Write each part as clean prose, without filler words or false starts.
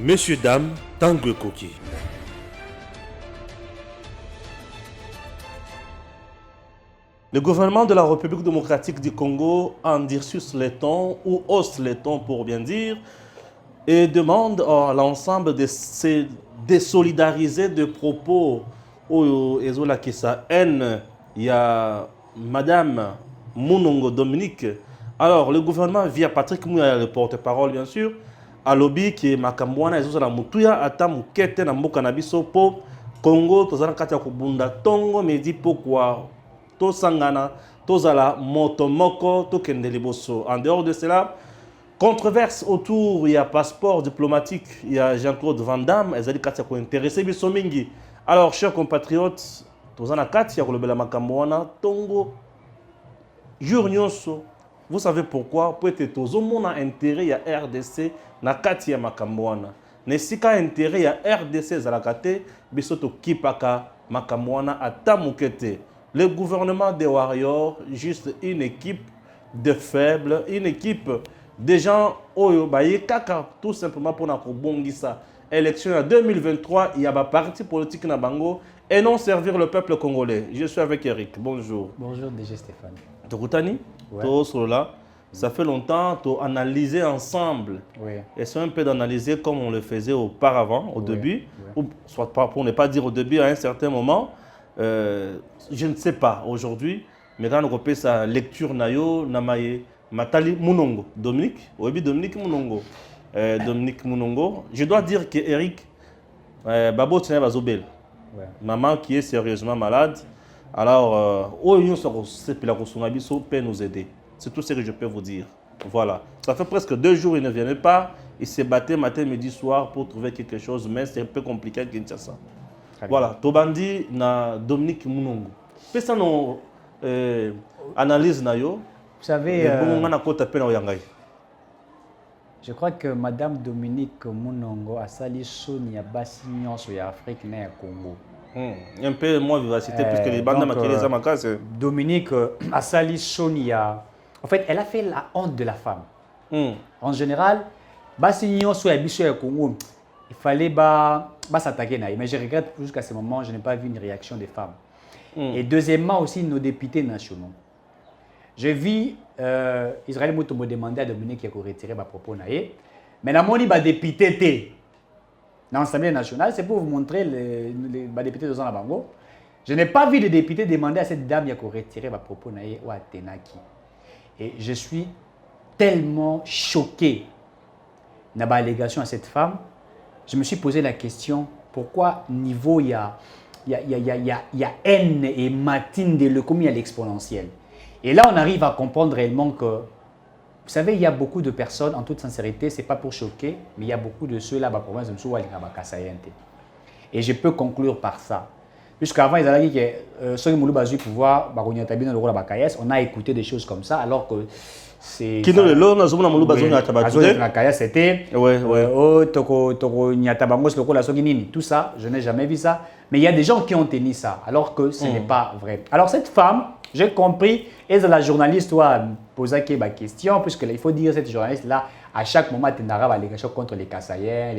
Messieurs, dames, Tanguy Koki. Le gouvernement de la République démocratique du Congo endurcit les tons ou hausse les tons pour bien dire et demande à l'ensemble de se désolidariser de propos où Ezola Kessa haine. Il y a Madame Munongo Dominique. Alors le gouvernement via Patrick Mouya, le porte-parole bien sûr, a lobby qui Makambwana Ezola Mutuya Atam Kete na mboka na biso po Congo tozana kati ya kubunda tongo medi pourquoi Tosangana, Tozala, Motomoko, Tokende Liboso. En dehors de cela, controverse autour, il y a passeport diplomatique, il y a Jean-Claude Van Damme, ils ont dit qu'ils intéressé Bissomingi. Alors, chers compatriotes, Tozana Katia, Kolobela Makamboana, Tongo, Jurnyoso, vous savez pourquoi? Peut-être Tozo mon intérêt, il y a RDC, na Katia Makamboana. Nesika intérêt, il y a RDC, Zalakate, Bissoto Kipaka, Makamboana, Atamukete. Le gouvernement des Warriors, juste une équipe de faibles, une équipe de gens Oyo Baye Kaka, tout simplement pour Nakobongisa. Élection en 2023, il y a un parti politique na Bango et non servir le peuple congolais. Je suis avec Eric. Bonjour. Bonjour, DG Stéphane. Tokutani, ouais. Là. Ça fait longtemps qu'on analysé ensemble. Oui. Et c'est un peu d'analyser comme on le faisait auparavant, au début, ou soit pas, pour ne pas dire au début, à un certain moment. Je ne sais pas aujourd'hui, mais quand on fait sa lecture nayo namaye Matali Munongo, Dominique Munongo, Dominique Munongo. Je dois dire que Eric, Babo Tine Bazobel, maman qui est sérieusement malade. Alors, peut nous aider. C'est tout ce que je peux vous dire. Voilà. Ça fait presque 2 jours, il ne vient pas. Il s'est battu matin, midi, soir pour trouver quelque chose, mais c'est un peu compliqué à Kinshasa. Voilà, Tobandi na Dominique Munongo. Pesa no analyse na yo. Vous savez, je crois que Madame Dominique Munongo a sali Sonia Bassignon sur l'Afrique et Congo. Un peu moins vivacité puisque les bandes de Makélé c'est Dominique a sali Sonia. En fait, elle a fait la honte de la femme. En général, Bassignon sur l'Afrique Congo. Il fallait s'attaquer. Mais je regrette jusqu'à ce moment, je n'ai pas vu une réaction des femmes. Et deuxièmement aussi, nos députés nationaux. J'ai vu Israël Moutou me demander à Dominique qui a retiré ma propos. Mais la moni ba député dans l'Assemblée nationale, c'est pour vous montrer les députés de Zanabango. Je n'ai pas vu de député demander à cette dame qui a retiré ma propos ou à Tenaki. Et je suis tellement choqué dans l'allégation à cette femme. Je me suis posé la question, pourquoi niveau il y a N et matine de comme il y a l'exponentiel. Et là, on arrive à comprendre réellement que, vous savez, il y a beaucoup de personnes, en toute sincérité, ce n'est pas pour choquer, mais il y a beaucoup de ceux-là, la province de Msouwa, et je peux conclure par ça. Puisqu'avant, ils avaient dit que ceux qui ont eu le pouvoir, on a écouté des choses comme ça, alors que c'était tout ça, je n'ai jamais vu ça. Mais il y a des gens qui ont tenu ça, alors que ce n'est pas vrai. Alors cette femme, j'ai compris, et la journaliste doit poser la question, puisqu'il faut dire cette journaliste-là, à chaque moment, elle a une allégation contre les Kassaïens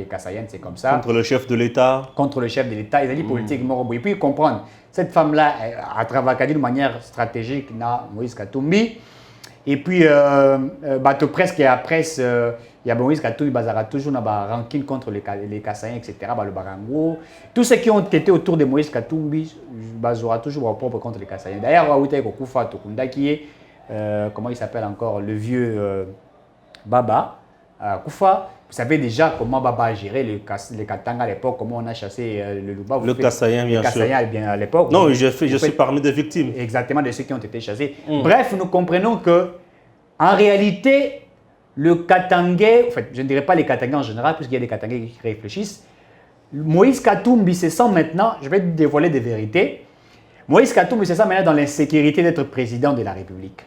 c'est comme ça. Contre le chef de l'État. Contre le chef de l'État, ils ont dit politique. Et puis comprendre, cette femme-là a travaillé d'une manière stratégique, Moïse Katumbi. Et puis, presque après, il y a Moïse Katumbi, Bazara toujours dans la ranking contre les Kassaïens, etc. Le Barango. Tous ceux qui ont été autour de Moïse Katumbi, Bazara toujours propre contre les Kassaïens. D'ailleurs, Waouta Kokufa Tokunda qui est, comment il s'appelle encore, le vieux Baba Koufa. Vous savez déjà comment Baba a géré les Katanga à l'époque, comment on a chassé le Luba. Le Kassaïen, bien sûr. À l'époque. Non, je suis parmi des victimes. Exactement, de ceux qui ont été chassés. Bref, nous comprenons que, en réalité, le Katangais, en fait, je ne dirais pas les Katangais en général, puisqu'il y a des Katangais qui réfléchissent. Moïse Katumbi se sent maintenant, je vais dévoiler des vérités, Moïse Katumbi se sent maintenant dans l'insécurité d'être président de la République.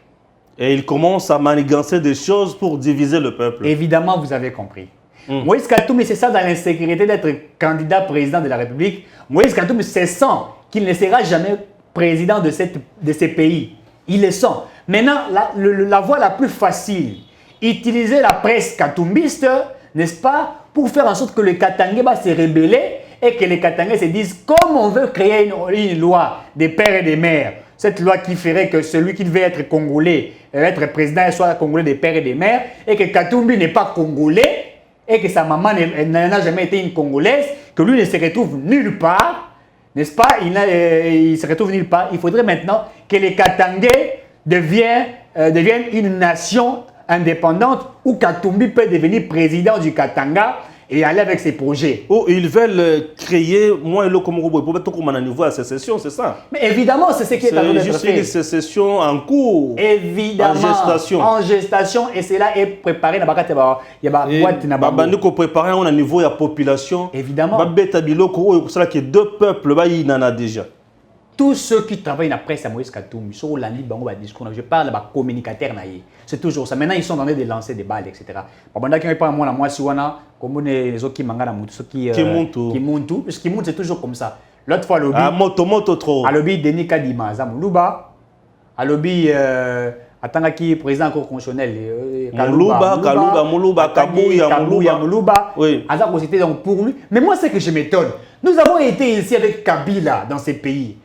Et il commence à manigancer des choses pour diviser le peuple. Évidemment, vous avez compris. Moïse Katumbi se sent dans l'insécurité d'être candidat président de la République. Moïse Katumbi se sent qu'il ne sera jamais président de ces pays. Il le sent. Maintenant, la voie la plus facile, utiliser la presse katumbiste, n'est-ce pas, pour faire en sorte que les Katangais va se rebeller et que les Katangais se disent comme on veut créer une loi des pères et des mères. Cette loi qui ferait que celui qui veut être congolais, être président, soit congolais des pères et des mères, et que Katumbi n'est pas congolais, et que sa maman n'a jamais été une congolaise, que lui ne se retrouve nulle part, n'est-ce pas? Il se retrouve nulle part. Il faudrait maintenant que les Katangais deviennent une nation indépendante où Katumbi peut devenir président du Katanga et aller avec ses projets. Oh, ils veulent créer, moi et le Comoro, pour mettre comme un niveau à sécession, c'est ça? Mais évidemment, c'est ce qui est en train d'être fait. C'est juste une sécession en cours. Évidemment. En gestation. En gestation, et cela est préparé. Il y a une boîte. Nous préparer à un niveau de la population. Évidemment. C'est là que deux peuples, il y en a déjà. Tous ceux qui travaillent après ça, Moïse Katumbi, je parle de communicateurs. C'est toujours ça. Maintenant, ils sont en train de lancer des balles, etc. Pendant qu'ils parlent, moi, si on a, comme les autres qui mangent, ceux qui montent tout, parce qu'ils montent, c'est toujours comme ça. L'autre fois, lobby. Ah, moto trop. À lobby, Denis Kadima, Zamoulouba. À lobby, attends, qui est président encore constitutionnel. Moulouba, Kabouya, Moulouba. Oui. Azako, c'était donc pour lui. Mais moi, c'est que je m'étonne. Nous avons été ici avec Kabila dans ces pays.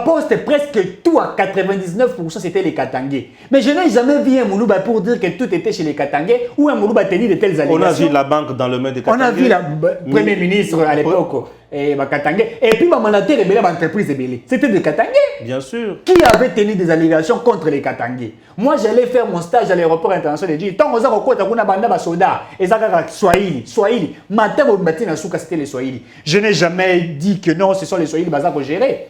Poste presque tout à 99%, c'était les Katangais. Mais je n'ai jamais vu un Moulouba pour dire que tout était chez les Katangais ou un Moulouba tenir de telles allégations. On a vu la banque dans le main des Katangais. On a vu le Premier ministre à l'époque, Katangais. Et puis, mandataire et l'entreprise est c'était des Katangais. Bien sûr. Qui avait tenu des allégations contre les Katangais? Moi, j'allais faire mon stage à l'aéroport international de Dji. Tant que Swahili. Matin, c'était les Swahili. Je n'ai jamais dit que non, ce sont les Swahili qui gérer.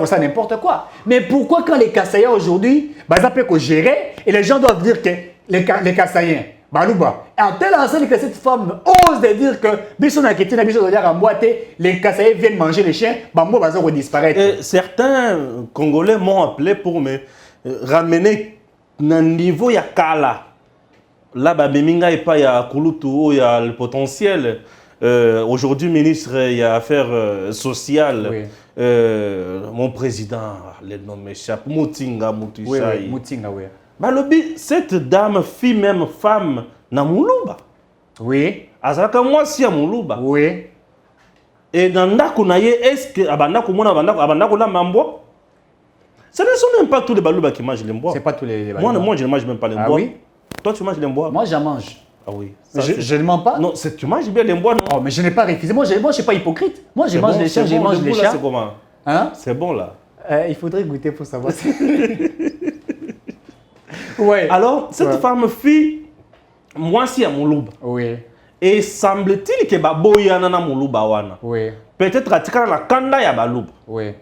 Ça n'importe quoi. Mais pourquoi quand les Kassaïens aujourd'hui, peuvent gérer et les gens doivent dire que les Kassaïens, Balouba, à tel enseigne que cette femme ose de dire que les Kassaïens viennent manger les chiens, vont disparaître. Et certains Congolais m'ont appelé pour me ramener à un niveau ya Kala. Là, il n'y a pas Kouloutou, il y a le potentiel. Aujourd'hui, ministre, il y a affaires sociales. Oui. Mon président, le nom m'échappe, Moutinga, Moutinga, oui. Cette dame, fille, même femme, na Moulouba. Oui. Azaka moi si à Moulouba. Oui. Et dans Ndako naye, est-ce que Abandako la mambo? Ce ne sont même pas tous les balouba qui mangent les bois. C'est pas tous les balouba. Moi, je ne mange même pas les bois. Ah oui? Toi, tu manges les bois? Moi, j'en mange. Ah oui. Je ne mens pas. Non, tu manges bien les bois, non? Oh, mais je n'ai pas refusé. Moi, je ne suis pas hypocrite. Moi, je mange les chiens, je mange les chats. C'est comment? Hein? C'est bon, là. Il faudrait goûter pour savoir. Ouais. Alors, cette femme fille, moi, si à Moulouba. Oui. Et semble-t-il que Baboyana na Moulouba wana. Oui. Peut-être à la kanda ya Balouba. Oui.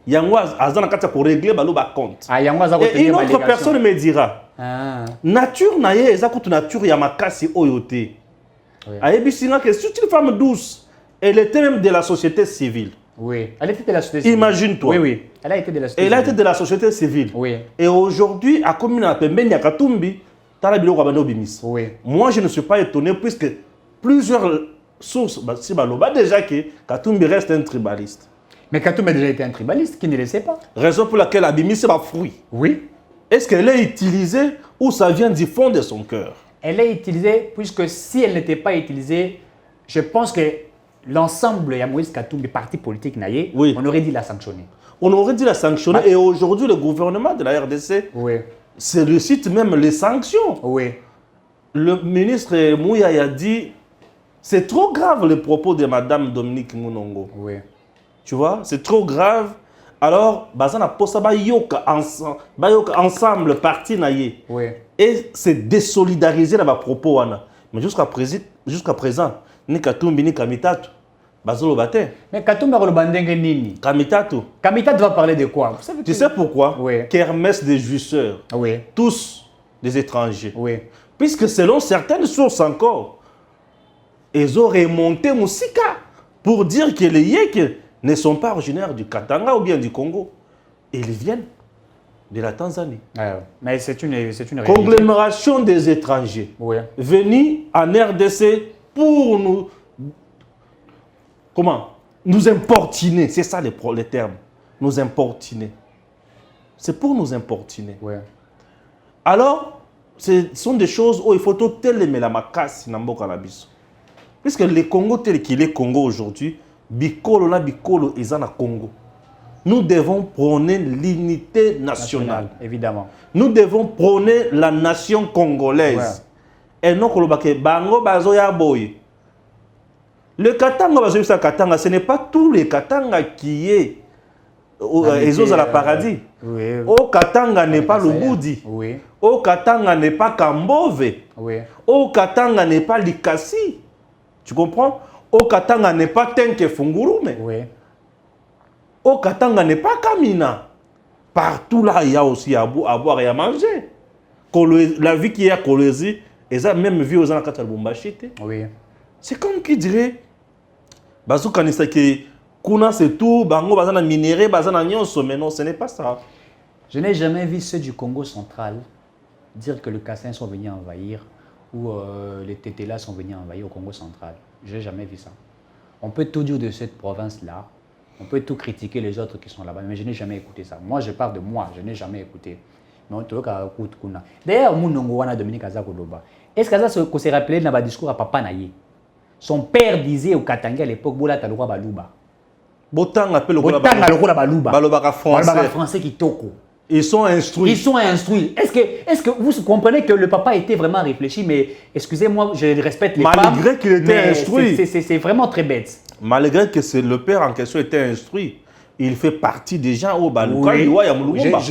Yangwa azana kata pour régler Balouba compte. Ah, Yangwa et une autre personne me dira. Ah. Nature naye ezako nature ya makasi oyote. Oui. Ayebisinga que c'est une femme douce. Elle était même de la société civile. Oui. Elle était de la société civile. Imagine-toi. Oui, oui. Elle a été de la société civile. Elle a été de la société civile. Oui. Et aujourd'hui, à commune à Pembeni à Katumbi, oui. Moi, je ne suis pas étonné puisque plusieurs sources, déjà que Katumbi reste un tribaliste. Mais Katumbi a déjà été un tribaliste, qui ne le sait pas. Raison pour laquelle Abimi, c'est ma fruit. Oui. Est-ce qu'elle est utilisée ou ça vient du fond de son cœur? Elle est utilisée puisque si elle n'était pas utilisée, je pense que l'ensemble de Moïse Katumbi, parti politique naïe, oui. On aurait dû la sanctionner. On aurait dû la sanctionner et aujourd'hui, le gouvernement de la RDC sollicite même les sanctions. Oui. Le ministre Mouya a dit c'est trop grave les propos de Madame Dominique Mounongo. Oui. Tu vois, c'est trop grave. Alors, bazana posa ba yoka ensemble parti naïe. Oui. Et c'est désolidariser dans ma propos wana. Mais jusqu'à présent, ni Katumbi ni Kamitatu. Bazolo bate. Mais Katumbi va le nini. Kamitatu. Kamitatu va parler de quoi? Tu sais pourquoi? Oui. Kermesse des jouisseurs. Oui. Tous des étrangers. Oui. Puisque selon certaines sources encore, ils ont remonté Moussika pour dire que les Yéks ne sont pas originaires du Katanga ou bien du Congo. Ils viennent de la Tanzanie. Mais c'est une conglomération des étrangers venus en RDC pour nous... Comment? Nous importuner. C'est ça les termes. Nous importuner. C'est pour nous importuner. Alors, ce sont des choses où il faut tout aimer la macasse dans le Cannabis. Puisque le Congo tel qu'il est Congo aujourd'hui, Bikolo na Bikolo est en Congo. Nous devons prôner l'unité nationale. Évidemment. Nous devons prôner la nation congolaise. Et non que bango bazo ya boy. Le Katanga bazo sa Katanga, ce n'est pas tous les Katanga qui est à la paradis. Oui. Au Katanga n'est pas le Boudi. Oui. Au Katanga n'est pas Kambove. Oui. Au Katanga n'est pas Likasi. Tu comprends? Au Katanga n'est pas Tenke Fungurume. Oui. Au Katanga n'est pas Kamina. Partout là, il y a aussi à boire et à manger. La vie qui est à Kolwezi, et ça même vie aux Anakata Bumbachite. Oui. C'est comme qui dirait, Bazou Kanisaki, Kuna c'est tout, Bango Bazana minéré, Bazana Nyonso, mais non, ce n'est pas ça. Je n'ai jamais vu ceux du Congo central dire que les Kassins sont venus envahir ou les Tétélas sont venus envahir au Congo central. Je n'ai jamais vu ça. On peut tout dire de cette province-là, on peut tout critiquer les autres qui sont là-bas, mais je n'ai jamais écouté ça. Moi, je parle de moi, je n'ai jamais écouté. D'ailleurs, Dominique Azakoloba, est-ce que s'est rappelé dans le discours à Papa Naye? Son père disait au Katanga à l'époque, Bola Talora Baluba. Botang appelle le Baluba. Baluba français qui toko. Ils sont instruits. Ils sont instruits. Est-ce que vous comprenez que le papa était vraiment réfléchi, mais excusez-moi, je respecte les femmes. Malgré qu'il était instruit. C'est vraiment très bête. Malgré que le père en question était instruit, il fait partie des gens au Baluka. Oui,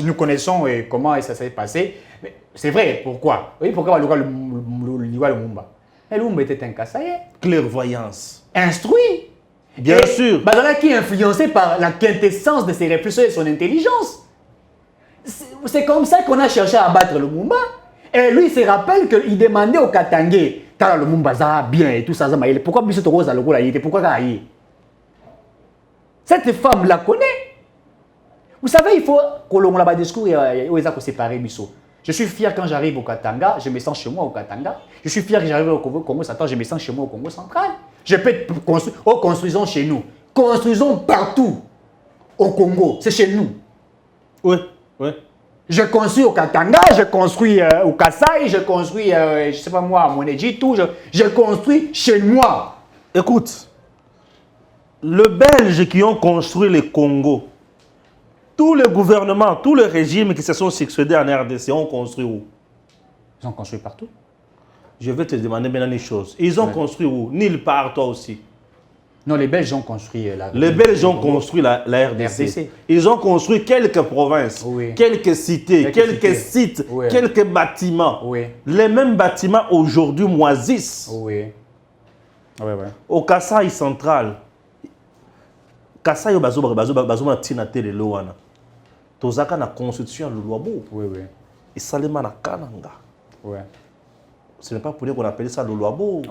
nous connaissons comment ça s'est passé. Mais c'est vrai, pourquoi? Oui, pourquoi Baluka Lumumba? Et Lumumba était un Kassaye. Clairvoyance. Instruit. Bien sûr. Bazala qui est influencé par la quintessence de ses réflexions et son intelligence. C'est comme ça qu'on a cherché à abattre le Lumumba. Et lui, il se rappelle qu'il demandait au Katangé, quand le Lumumba ça bien et tout ça, pourquoi Bissot Rose a le goût pourquoi Kaï? Cette femme la connaît. Vous savez, il faut qu'on ait un discours et on a séparé Bissot. Je suis fier quand j'arrive au Katanga, je me sens chez moi au Katanga. Je suis fier que j'arrive au Congo central, je me sens chez moi au Congo central. Je peux construire, construisons chez nous. Construisons partout au Congo, c'est chez nous. Oui, oui. Je construis au Katanga, je construis au Kasaï, je construis, je ne sais pas moi, à Monéji, tout. Je construis chez moi. Écoute, les Belges qui ont construit le Congo, tous les gouvernements, tous les régimes qui se sont succédés en RDC ont construit où? Ils ont construit partout. Je vais te demander maintenant une chose. Ils ont construit où? Nulle part, toi aussi. Non, les Belges ont construit Les Belges ont construit la RDC. Ils ont construit quelques provinces, quelques cités, quelques sites, quelques bâtiments. Les mêmes bâtiments aujourd'hui moisissent. Au Kasaï central, Kasaï au Bazoma Tinate de Loana. Tozaka na constitution de Luabo. Et Salema na Kananga. Ce n'est pas pour dire qu'on appelle ça le Luabo.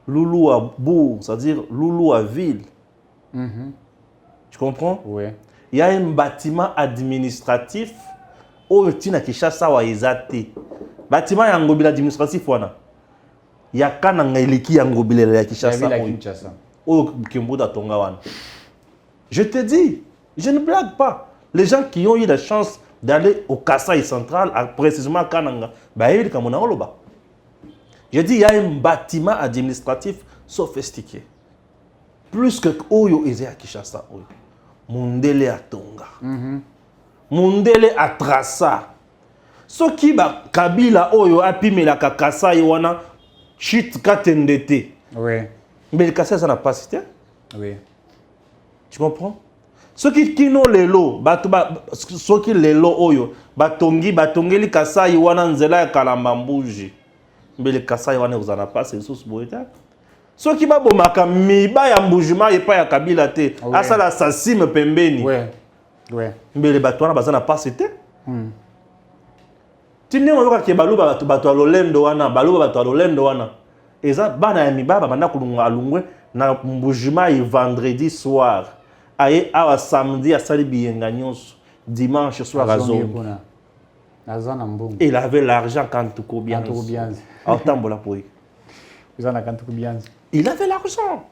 Loulou à bourg, c'est-à-dire Loulou à ville. Tu comprends? Il y a un bâtiment administratif où il y a Kishasa wa Ezate. Bâtiment yangobila administratif wana. Il y a Kananga eleki yangobila ya Kishasa. Au Kimbuda Tonga wana. Je te dis, je ne blague pas. Les gens qui ont eu la chance d'aller au Kasaï central, précisément à Kananga, bah ils comme on a oloba. Je dis, il y a un bâtiment administratif sophistiqué. Plus que Oyo Eze à Kishasa. Mundele à Tonga. Mundele à Trassa. Ce qui va Kabila Oyo a pimé la Kakasa Yowana, chit katendete. Mais le Kassa, ça n'a pas cité. Tu comprends? Ce qui n'ont les lots, ce qui les lots Oyo, Batongi, li Kassa Yowana Nzela ya Kalambambuji. Mais le Kasaï wane vous en a pas c'est sous boita. Ce qui va bomaka miba ya mbujuma et pas ya Kabila te. Asa la sasime pembeni. Mais le bateau na bazana pas c'était. Tine on ke baluba bato lolendo wana, baluba bato lolendo wana. Eza bana ya miba banda kulunga alungwe na mbujuma et vendredi soir. Aye awa samedi a sali biyenga nyonso. Dimanche soir à zone. Il avait l'argent quand tout bien. Il avait l'argent.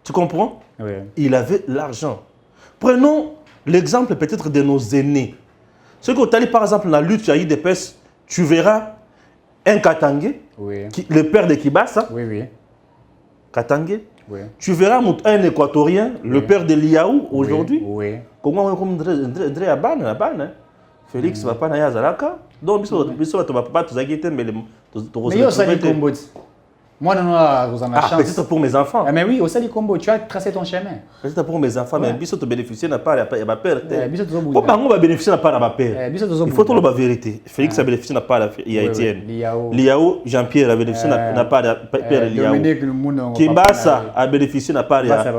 Tu comprends? Il avait l'argent. Prenons l'exemple peut-être de nos aînés. Ce que tu as dit par exemple dans la lutte à IDPS, tu verras un Katangé, le père de Kibasa, Katangé. Oui. Tu verras un Équatorien, le père de Liaou, aujourd'hui. Oui. Comment comme Ndre Abane, Félix va pas na Zalaka. Donc, biso va pas tous agiter, mais il y a aussi des combos. Moi, non, vous en avez chance. Peut-être pour mes enfants. Mais oui, au sein du combo, tu as tracé ton chemin. Peut-être pour mes enfants, mais biso te bénéficier n'a pas à ma père. Pour on va bénéficier n'a pas à ma père. Il faut tout la vérité. Félix a bénéficié n'a pas à Étienne. Liao, Jean-Pierre a bénéficié n'a pas à père Liao. Kimbasa a bénéficié n'a pas à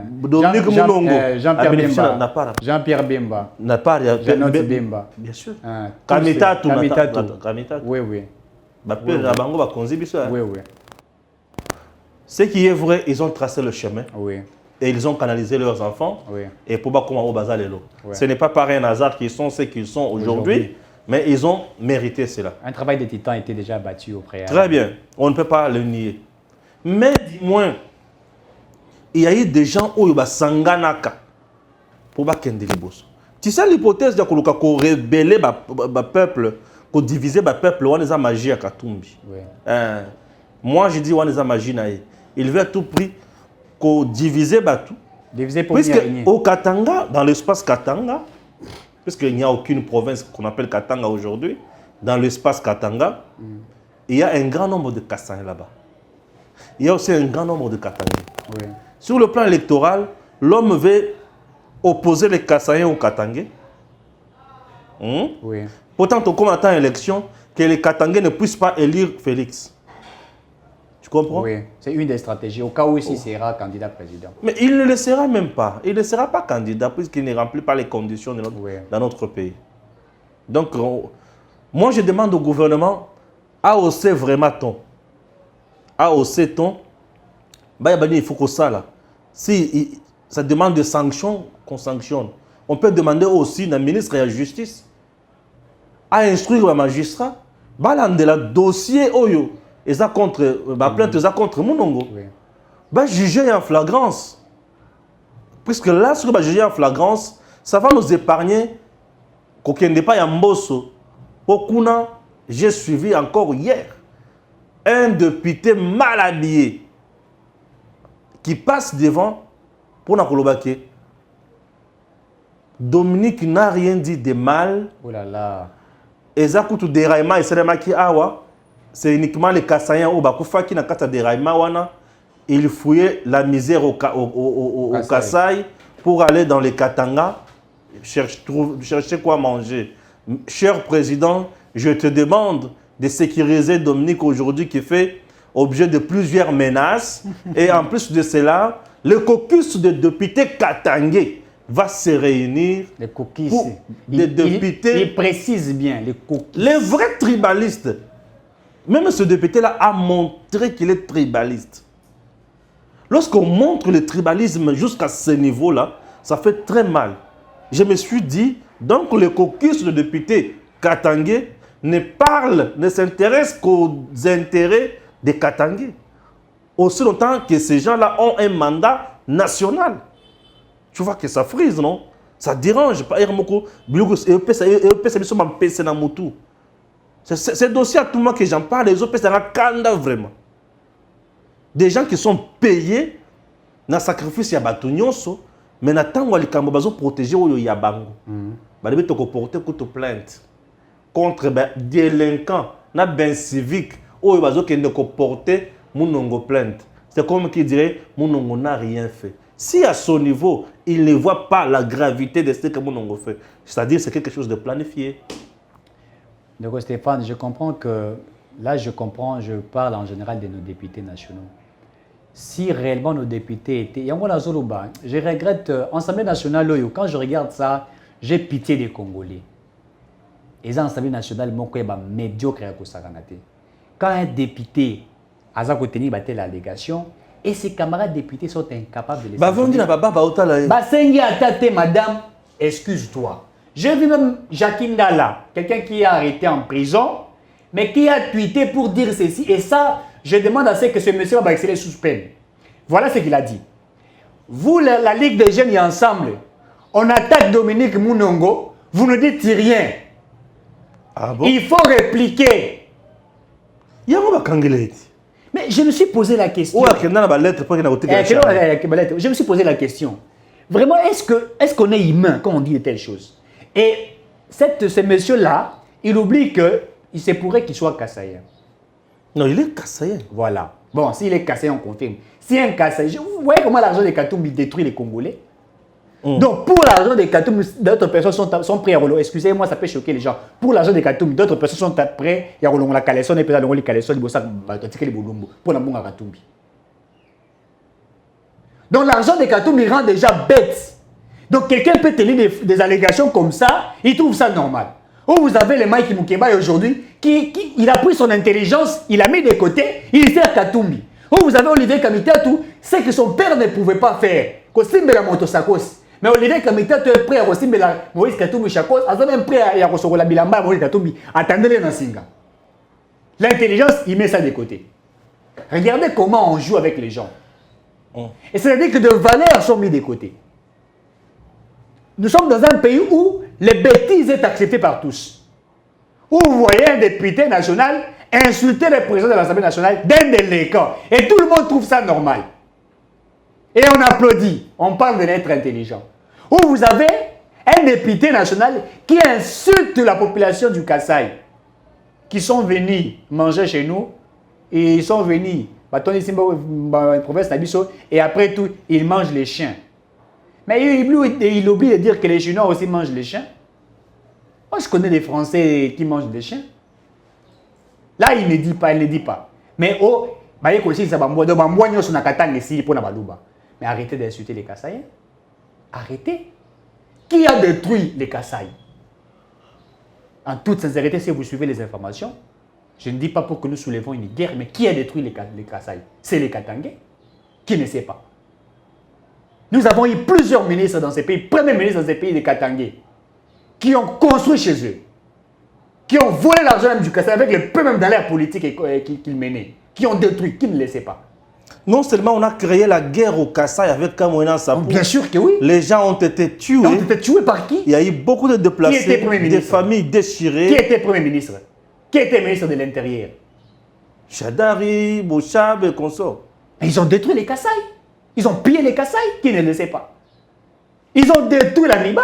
Dominique Mounongo. Jean-Pierre Bemba. N'a pas à Bemba. Bien sûr. Kamitatou. Oui, oui. Ma père a bango va konzi biso. Oui, oui. Ce qui est vrai, ils ont tracé le chemin. Oui. Et ils ont canalisé leurs enfants. Oui. Et pour comment au bazar les lots. Ce n'est pas par un hasard qu'ils sont ce qu'ils sont aujourd'hui, mais ils ont mérité cela. Un travail de titan était déjà battu au préalable. Très bien, on ne peut pas le nier. Mais dis-moi, il y a eu des gens où ils ont sanganaka pour kende liboso. Tu sais l'hypothèse de ko rebeller le peuple, ko diviser le peuple, on les a magie à Katumbi. Oui. Moi je dis on les a magie naïe. Il veut à tout prix qu'on divise tout. Diviser pour puisque au Katanga, dans l'espace Katanga, puisqu'il n'y a aucune province qu'on appelle Katanga aujourd'hui, dans l'espace Katanga, il y a un grand nombre de Kassans là-bas. Il y a aussi un grand nombre de Katangais. Oui. Sur le plan électoral, l'homme veut opposer les Kassans aux Katangais. Oui. Pourtant, on attend l'élection, que les Katangais ne puissent pas élire Félix. Tu comprends? Oui, c'est une des stratégies, au cas où il sera candidat président. Mais il ne le sera même pas. Il ne sera pas candidat puisqu'il ne remplit pas les conditions dans notre pays. Donc, moi je demande au gouvernement à hausser vraiment ton. À hausser ton. Il faut que ça là. Si ça demande des sanctions, qu'on sanctionne. On peut demander aussi au ministre de la Justice à instruire le magistrat. De la dossier Oyo. Et ça contre, plainte contre Mounongo. Oui. Juger en flagrance. Puisque là, ce que juger en flagrance, ça va nous épargner qu'on n'ait pas un bosso. Pourquoi j'ai suivi encore hier un député mal habillé qui passe devant pour Nakolobake. Dominique n'a rien dit de mal. Oh là là. Et ça coûte déraillement et c'est qui awa. C'est uniquement les Kassaïens au Bakoufa qui n'a qu'à déraillement. Ils fouillaient la misère au Kassai pour aller dans les Katanga chercher quoi manger. Cher président, je te demande de sécuriser Dominique aujourd'hui qui fait objet de plusieurs menaces. Et en plus de cela, le caucus de députés katangais va se réunir. Les caucus. Des députés. Il précise bien, les caucus. Les vrais tribalistes. Même ce député-là a montré qu'il est tribaliste. Lorsqu'on montre le tribalisme jusqu'à ce niveau-là, ça fait très mal. Je me suis dit, donc le caucus de députés katangais ne s'intéresse qu'aux intérêts des Katangais. Aussi longtemps que ces gens-là ont un mandat national. Tu vois que ça frise, non? Ça dérange. C'est dossier à tout le monde que j'en parle, les autres, c'est un candidat vraiment. Des gens qui sont payés dans le sacrifice de Batounyoso, mais n'attendent pas les protéger ou Yabango. Ils vont porter une plainte contre des délinquants, des civiques, ou ils vont porter une plainte. C'est comme qui dirait Mounongo n'a rien fait. Si à son niveau, il ne voit pas la gravité de ce que Mounongo fait, c'est-à-dire que c'est quelque chose de planifié. Donc Stéphane, je comprends que, là je parle en général de nos députés nationaux. Si réellement nos députés étaient... Je regrette, l'Assemblée nationale, quand je regarde ça, j'ai pitié des Congolais. Et l'Assemblée nationale, c'est médiocre. Quand un député a tenu l'allégation, et ses camarades députés sont incapables de les faire. Madame, excuse-toi. J'ai vu même Jacqueline Dalla, quelqu'un qui est arrêté en prison, mais qui a tweeté pour dire ceci. Et ça, je demande à ce que ce monsieur va exceller sous peine. Voilà ce qu'il a dit. Vous, la Ligue des Jeunes et ensemble, on attaque Dominique Mounongo, vous ne dites rien. Ah bon? Il faut répliquer. Mais je me suis posé la question. Je me suis posé la question. Vraiment, est-ce qu'on est humain quand on dit de telles choses? Et ce monsieur-là, il oublie qu'il se pourrait qu'il soit kassaïen. Non, il est kassaïen. Voilà. Bon, s'il est kassaïen, on confirme. Si un kassaïen, vous voyez comment l'argent des Katumbi détruit les Congolais? Donc, pour l'argent des Katumbi, d'autres personnes sont prêtes à rouler. Excusez-moi, ça peut choquer les gens. Pour l'argent des Katumbi, d'autres personnes sont prêtes à rouler la caleçon, et puis à rouler la caleçon, pour la bonne Katumbi. Donc, l'argent des Katumbi rend déjà bête. Donc, quelqu'un peut tenir des allégations comme ça, il trouve ça normal. Ou vous avez le Mike Mukeba aujourd'hui, il a pris son intelligence, il a mis de côté, il sert Katumbi. Ou vous avez Olivier Kamitatou, c'est que son père ne pouvait pas faire. Kosimbe la motosakos. Mais Olivier Kamitatou est prêt à Kosimbe la Moïse Katumbi Chakos, il est même prêt à recevoir la Bilamba Moïse Katumbi. Attendez-le dans Singa. L'intelligence, il met ça de côté. Regardez comment on joue avec les gens. Et c'est-à-dire que de valeurs sont mises de côté. Nous sommes dans un pays où les bêtises sont acceptées par tous. Où vous voyez un député national insulter le président de l'Assemblée nationale d'un délinquant. Et tout le monde trouve ça normal. Et on applaudit. On parle de l'être intelligent. Où vous avez un député national qui insulte la population du Kasaï, qui sont venus manger chez nous, et ils sont venus, et après tout, ils mangent les chiens. Mais il oublie de dire que les Chinois aussi mangent les chiens. Moi, je connais des Français qui mangent des chiens. Là, il ne dit pas, Mais mais arrêtez d'insulter les Kassaïens. Arrêtez. Qui a détruit les Kasaïs? En toute sincérité, si vous suivez les informations, je ne dis pas pour que nous soulevons une guerre, mais qui a détruit les Kasaïs? C'est les Katangais. Qui ne sait pas? Nous avons eu plusieurs ministres dans ces pays, premiers ministres dans ces pays de Katangais, qui ont construit chez eux, qui ont volé l'argent même du Kasaï avec le peu même dans l'air politique qu'ils menaient, qui ont détruit, qui ne le sait pas. Non seulement on a créé la guerre au Kasaï avec Kamouina Sapou. Bien sûr que oui. Les gens ont été tués. Ils ont été tués par qui? Il y a eu beaucoup de déplacés, des familles déchirées. Qui était Premier ministre? Qui était ministre de l'Intérieur? Chadari, Bouchab et consorts. Ils ont détruit les Kasaï. Ils ont pillé les Kasaï. Qui ne le sait pas? Ils ont détruit la Niba.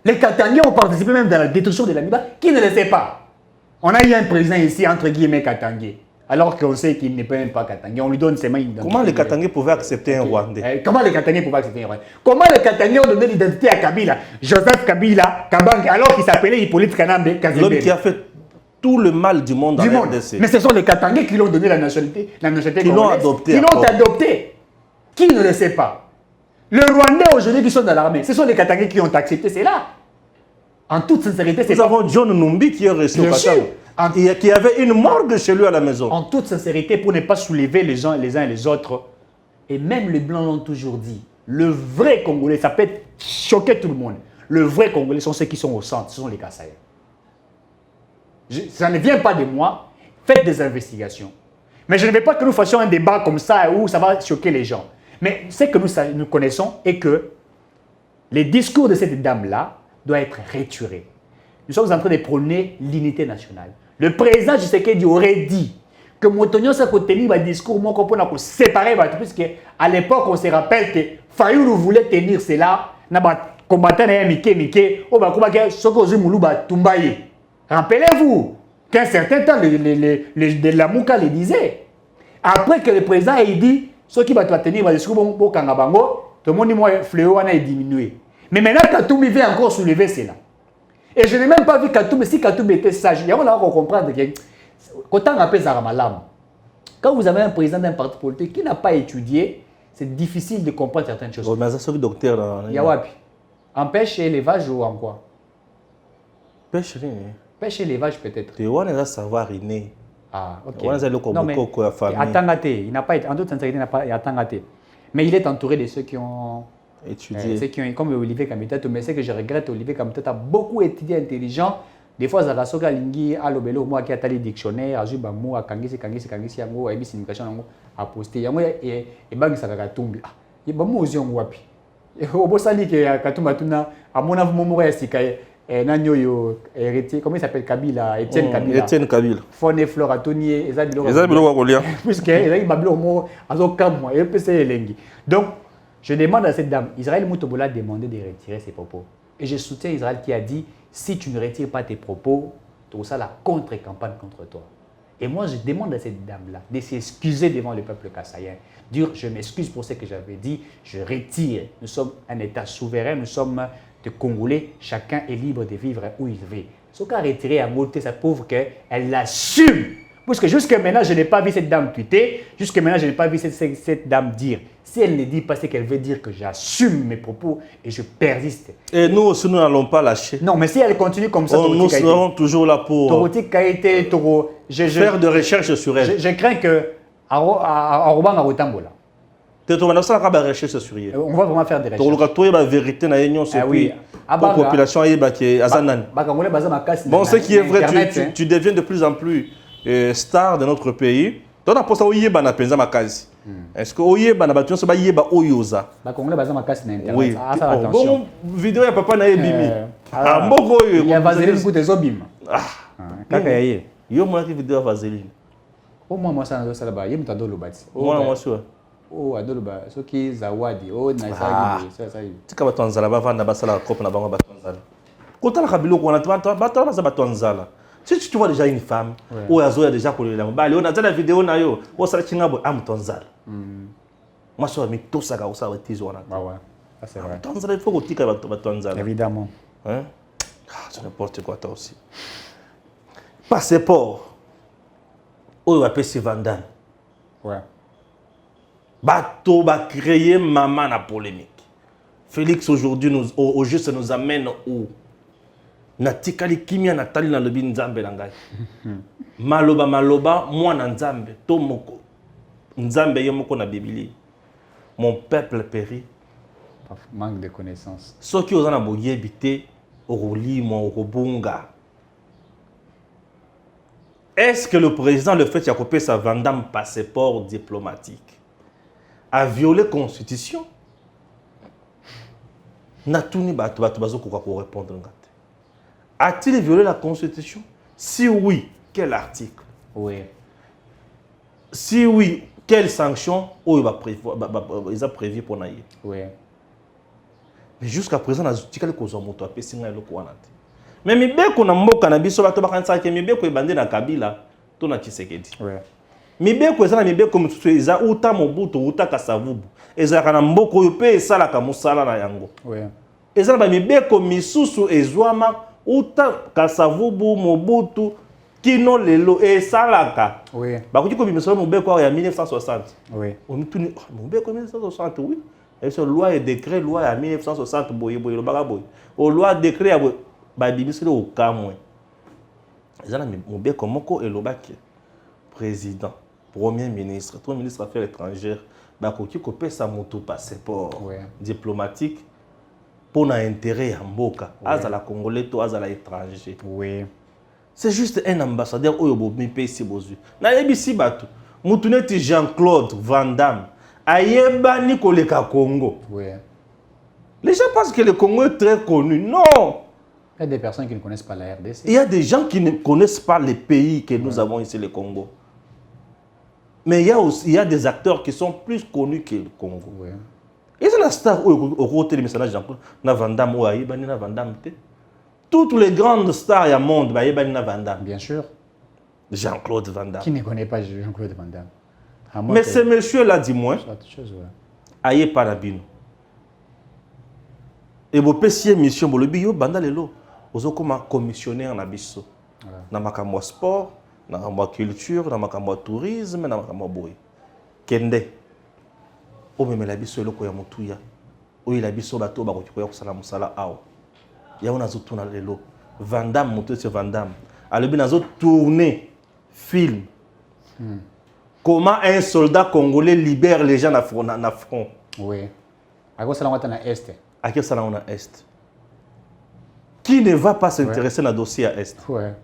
Les Katangais ont participé même dans la destruction de la Niba. Qui ne le sait pas? On a eu un président ici, entre guillemets, Katangais. Alors qu'on sait qu'il n'est même pas Katangais, on lui donne ses mains. Comment les Katangais pouvaient accepter un Rwandais? Comment les Katangais pouvaient accepter un Rwandais? Comment les Katangais ont donné l'identité à Kabila, Joseph Kabila, Kabang, alors qu'il s'appelait Hippolyte Kanambe Kazembe? L'homme qui a fait tout le mal du monde dans la RDC. Mais ce sont les Katangais qui l'ont donné la nationalité qui l'ont adopté. Qui l'ont adopté. Qui ne le sait pas? Les Rwandais aujourd'hui qui sont dans l'armée, ce sont les Katangais qui ont accepté cela. En toute sincérité, c'est nous avons John Numbi qui est resté au Katanga. Et qui avait une morgue chez lui à la maison. En toute sincérité, pour ne pas soulever les uns et les autres, et même les Blancs l'ont toujours dit, le vrai Congolais, ça peut choquer tout le monde, le vrai Congolais sont ceux qui sont au centre, ce sont les Kassaïens. Ça ne vient pas de moi, faites des investigations. Mais je ne veux pas que nous fassions un débat comme ça où ça va choquer les gens. Mais ce que nous connaissons est que les discours de cette dame-là doivent être retirés. Nous sommes en train de prôner l'unité nationale. Le président Tshisekedi aurait dit que Motonio s'est tenu un discours pour séparer, puisque à l'époque, on se rappelle que Fayoulou voulait tenir cela, combattant rappelez-vous qu'un certain temps, la Mouka le disait. Après que le président ait dit, ceux qui vont tenir un discours pour Kangabango, tout le monde dit, fléau a diminué. Mais maintenant, Katoumi vient encore soulever cela. Et je n'ai même pas vu Katoum, si Katoum était sage. Il y a on comprendre que quand on appelle Zaramalam, quand vous avez un président d'un parti politique qui n'a pas étudié, c'est difficile de comprendre certaines choses. Mais ça, c'est le docteur. Yawapi. En pêche et élevage ou en quoi? Pêche et élevage peut-être. Tu vois, on a savoir inné. Ah, ok. Non, mais il n'a pas été, en toute sincérité, il n'a pas été. Mais il est entouré de ceux qui ont étudié. Ceux qui ont, comme Olivier Kamitatou, mais c'est que je regrette, Olivier Kamitatou a beaucoup étudié, intelligent. Des fois, Zarasoka Lingi, Alobelo, moi qui a tali dictionnaire, Azubamou, a Kangisi, Yango, a émis signification, a posté. Yango, et Bangi Sakatumbi. Ah, il y a beaucoup de gens wapi. Et au bout de ça, il y a Katumatuna, à mon avis, Momo et Sikaye, Nanyoyo, héritier, comment il s'appelle Kabila, Étienne Kabila. Étienne Kabila. Fone Fleur Atonier, Puisque donc, je demande à cette dame, Israël Moutobola a demandé de retirer ses propos. Et je soutiens Israël qui a dit, si tu ne retires pas tes propos, tout ça la contre-campagne contre toi. Et moi, je demande à cette dame-là de s'excuser devant le peuple kassaïen. Dire, je m'excuse pour ce que j'avais dit, je retire. Nous sommes un État souverain, nous sommes des Congolais, chacun est libre de vivre où il veut. Ce qu'à retirer à Moté, ça prouve qu'elle l'assume. Parce que jusqu'à maintenant, je n'ai pas vu cette dame tweeter, jusqu'à maintenant, je n'ai pas vu cette dame dire. Si elle ne dit pas ce qu'elle veut dire, que j'assume mes propos et je persiste. Et nous aussi, nous n'allons pas lâcher. Non, mais si elle continue comme ça, nous serons toujours là pour faire de recherches sur elle. Je crains que Arobang Arotambola. On va vraiment faire des recherches. La vérité pour la population. Bon, ce qui est vrai, tu deviens de plus en plus star de notre pays. Donc, après ça, est-ce que Oyeba n'a pas de Oyeba Oyoza? Oui. Bon, vidéo, il n'y a pas de bimi. Il y a Vaseline pour tes obim. Il y a une vidéo Vaseline. Moi, ça n'a pas de moi, sûr. Oh, adoloba, ce qui est zawadi, oh, naïsa, ça. Tu as Tanzala, Bavana, Basala, Kopna, Banga, Tanzala. Quand on a Kabilo, on a Tanzala. Si tu vois déjà une femme, ou Azoya déjà pour le Lamba, on a déjà la vidéo, Nayo, ou Sarachingabo, Am Tanzala. Moi, je suis tout ça, ça va être Tizouana. Ah ouais, c'est vrai. Tanzala, il faut que tu aies Tanzala. Évidemment. C'est n'importe quoi, toi aussi. Passeport. Où on appelle ce Vandam. Ouais. Bateau va créer maman la polémique. Félix aujourd'hui au juste nous amène où natikali kimia natali na lobi nzambe na ngai. Maloba moi na nzambe to moko. Nzambe ye moko na Biblia. Mon peuple périt. Manque de connaissances. Ceux qui osent na boyebité oroli mo robunga. Est-ce que le président le fait Yakopé sa Vandam passeport diplomatique a violé la Constitution? Natuni Batubazo pour répondre. A-t-il violé la Constitution? Si oui, quel article? Oui. Si oui, quelle sanction ils ont prévu pour naïe? Oui. Mais jusqu'à présent, on a dit que les moto a payé le courant. Mais mi beko na mboka na biso bato bakanisa ke mi beko ebande na Kabila to na Tshisekedi. Oui. Mi beko eza na mi beko mututu eza uta Mobutu uta Kasavubu. Eza kana mboko yo pe esala ka musala na yango. Oui. Eza na ba mi beko misusu ezwama uta Kasavubu Mobutu kino lelo esalaka. Oui. Bakoki ko bimisolo mobeko ya 1960. Oui. On mituni mobeko 1960 oui. Et sur loi et décret loi ya 1960 boye lo baka boye. O loi décret ya babimisolo au kamwe. Eza na mobeko moko elobaki président, premier ministre, tout ministre des Affaires étrangères, bakoki ko pesa moto passeport diplomatique pour un intérêt ya mboka, azala congolais to azala étranger. Oui. C'est juste un ambassadeur oyo bo mi pesi bozu. Na yebisi bato, mutu neti Jean-Claude Van Damme ayeba ni koleka Congo. Oui. Les gens pensent que le Congo est très connu. Non. Il y a des personnes qui ne connaissent pas la RDC. Il y a des gens qui ne connaissent pas les pays que nous avons ici, le Congo. Mais il y a des acteurs qui sont plus connus que le Congo. Oui. Et c'est la star au côté du message Jean-Claude Van Damme ou Aïbani Van Damme. Toutes les grandes stars du monde, Aïbani Van Damme. Bien sûr. Jean-Claude Van Damme. Qui ne connaît pas Jean-Claude Van Damme? Mais ce monsieur-là, dis-moi, Aïe Parabino. Et vous payez mission, vous le bio, bandalelo. Vous avez commissionnaire en abisso. Dans ma sport, dans ma culture, dans ma tourisme, dans ma boy. Kende. O me la biso eloko ya mutuya. O ila biso bato ba ko koya kusala musala awo. Ya ona zo tuna lelo. Van Damme mutu se Van Damme. Alobi nazo tourner film. Comment un soldat congolais libère les gens na front. Oui. À quoi ça l'envoie na est? À quel salon on a Est? Qui ne va pas s'intéresser dans le dossier à Est? Ouais.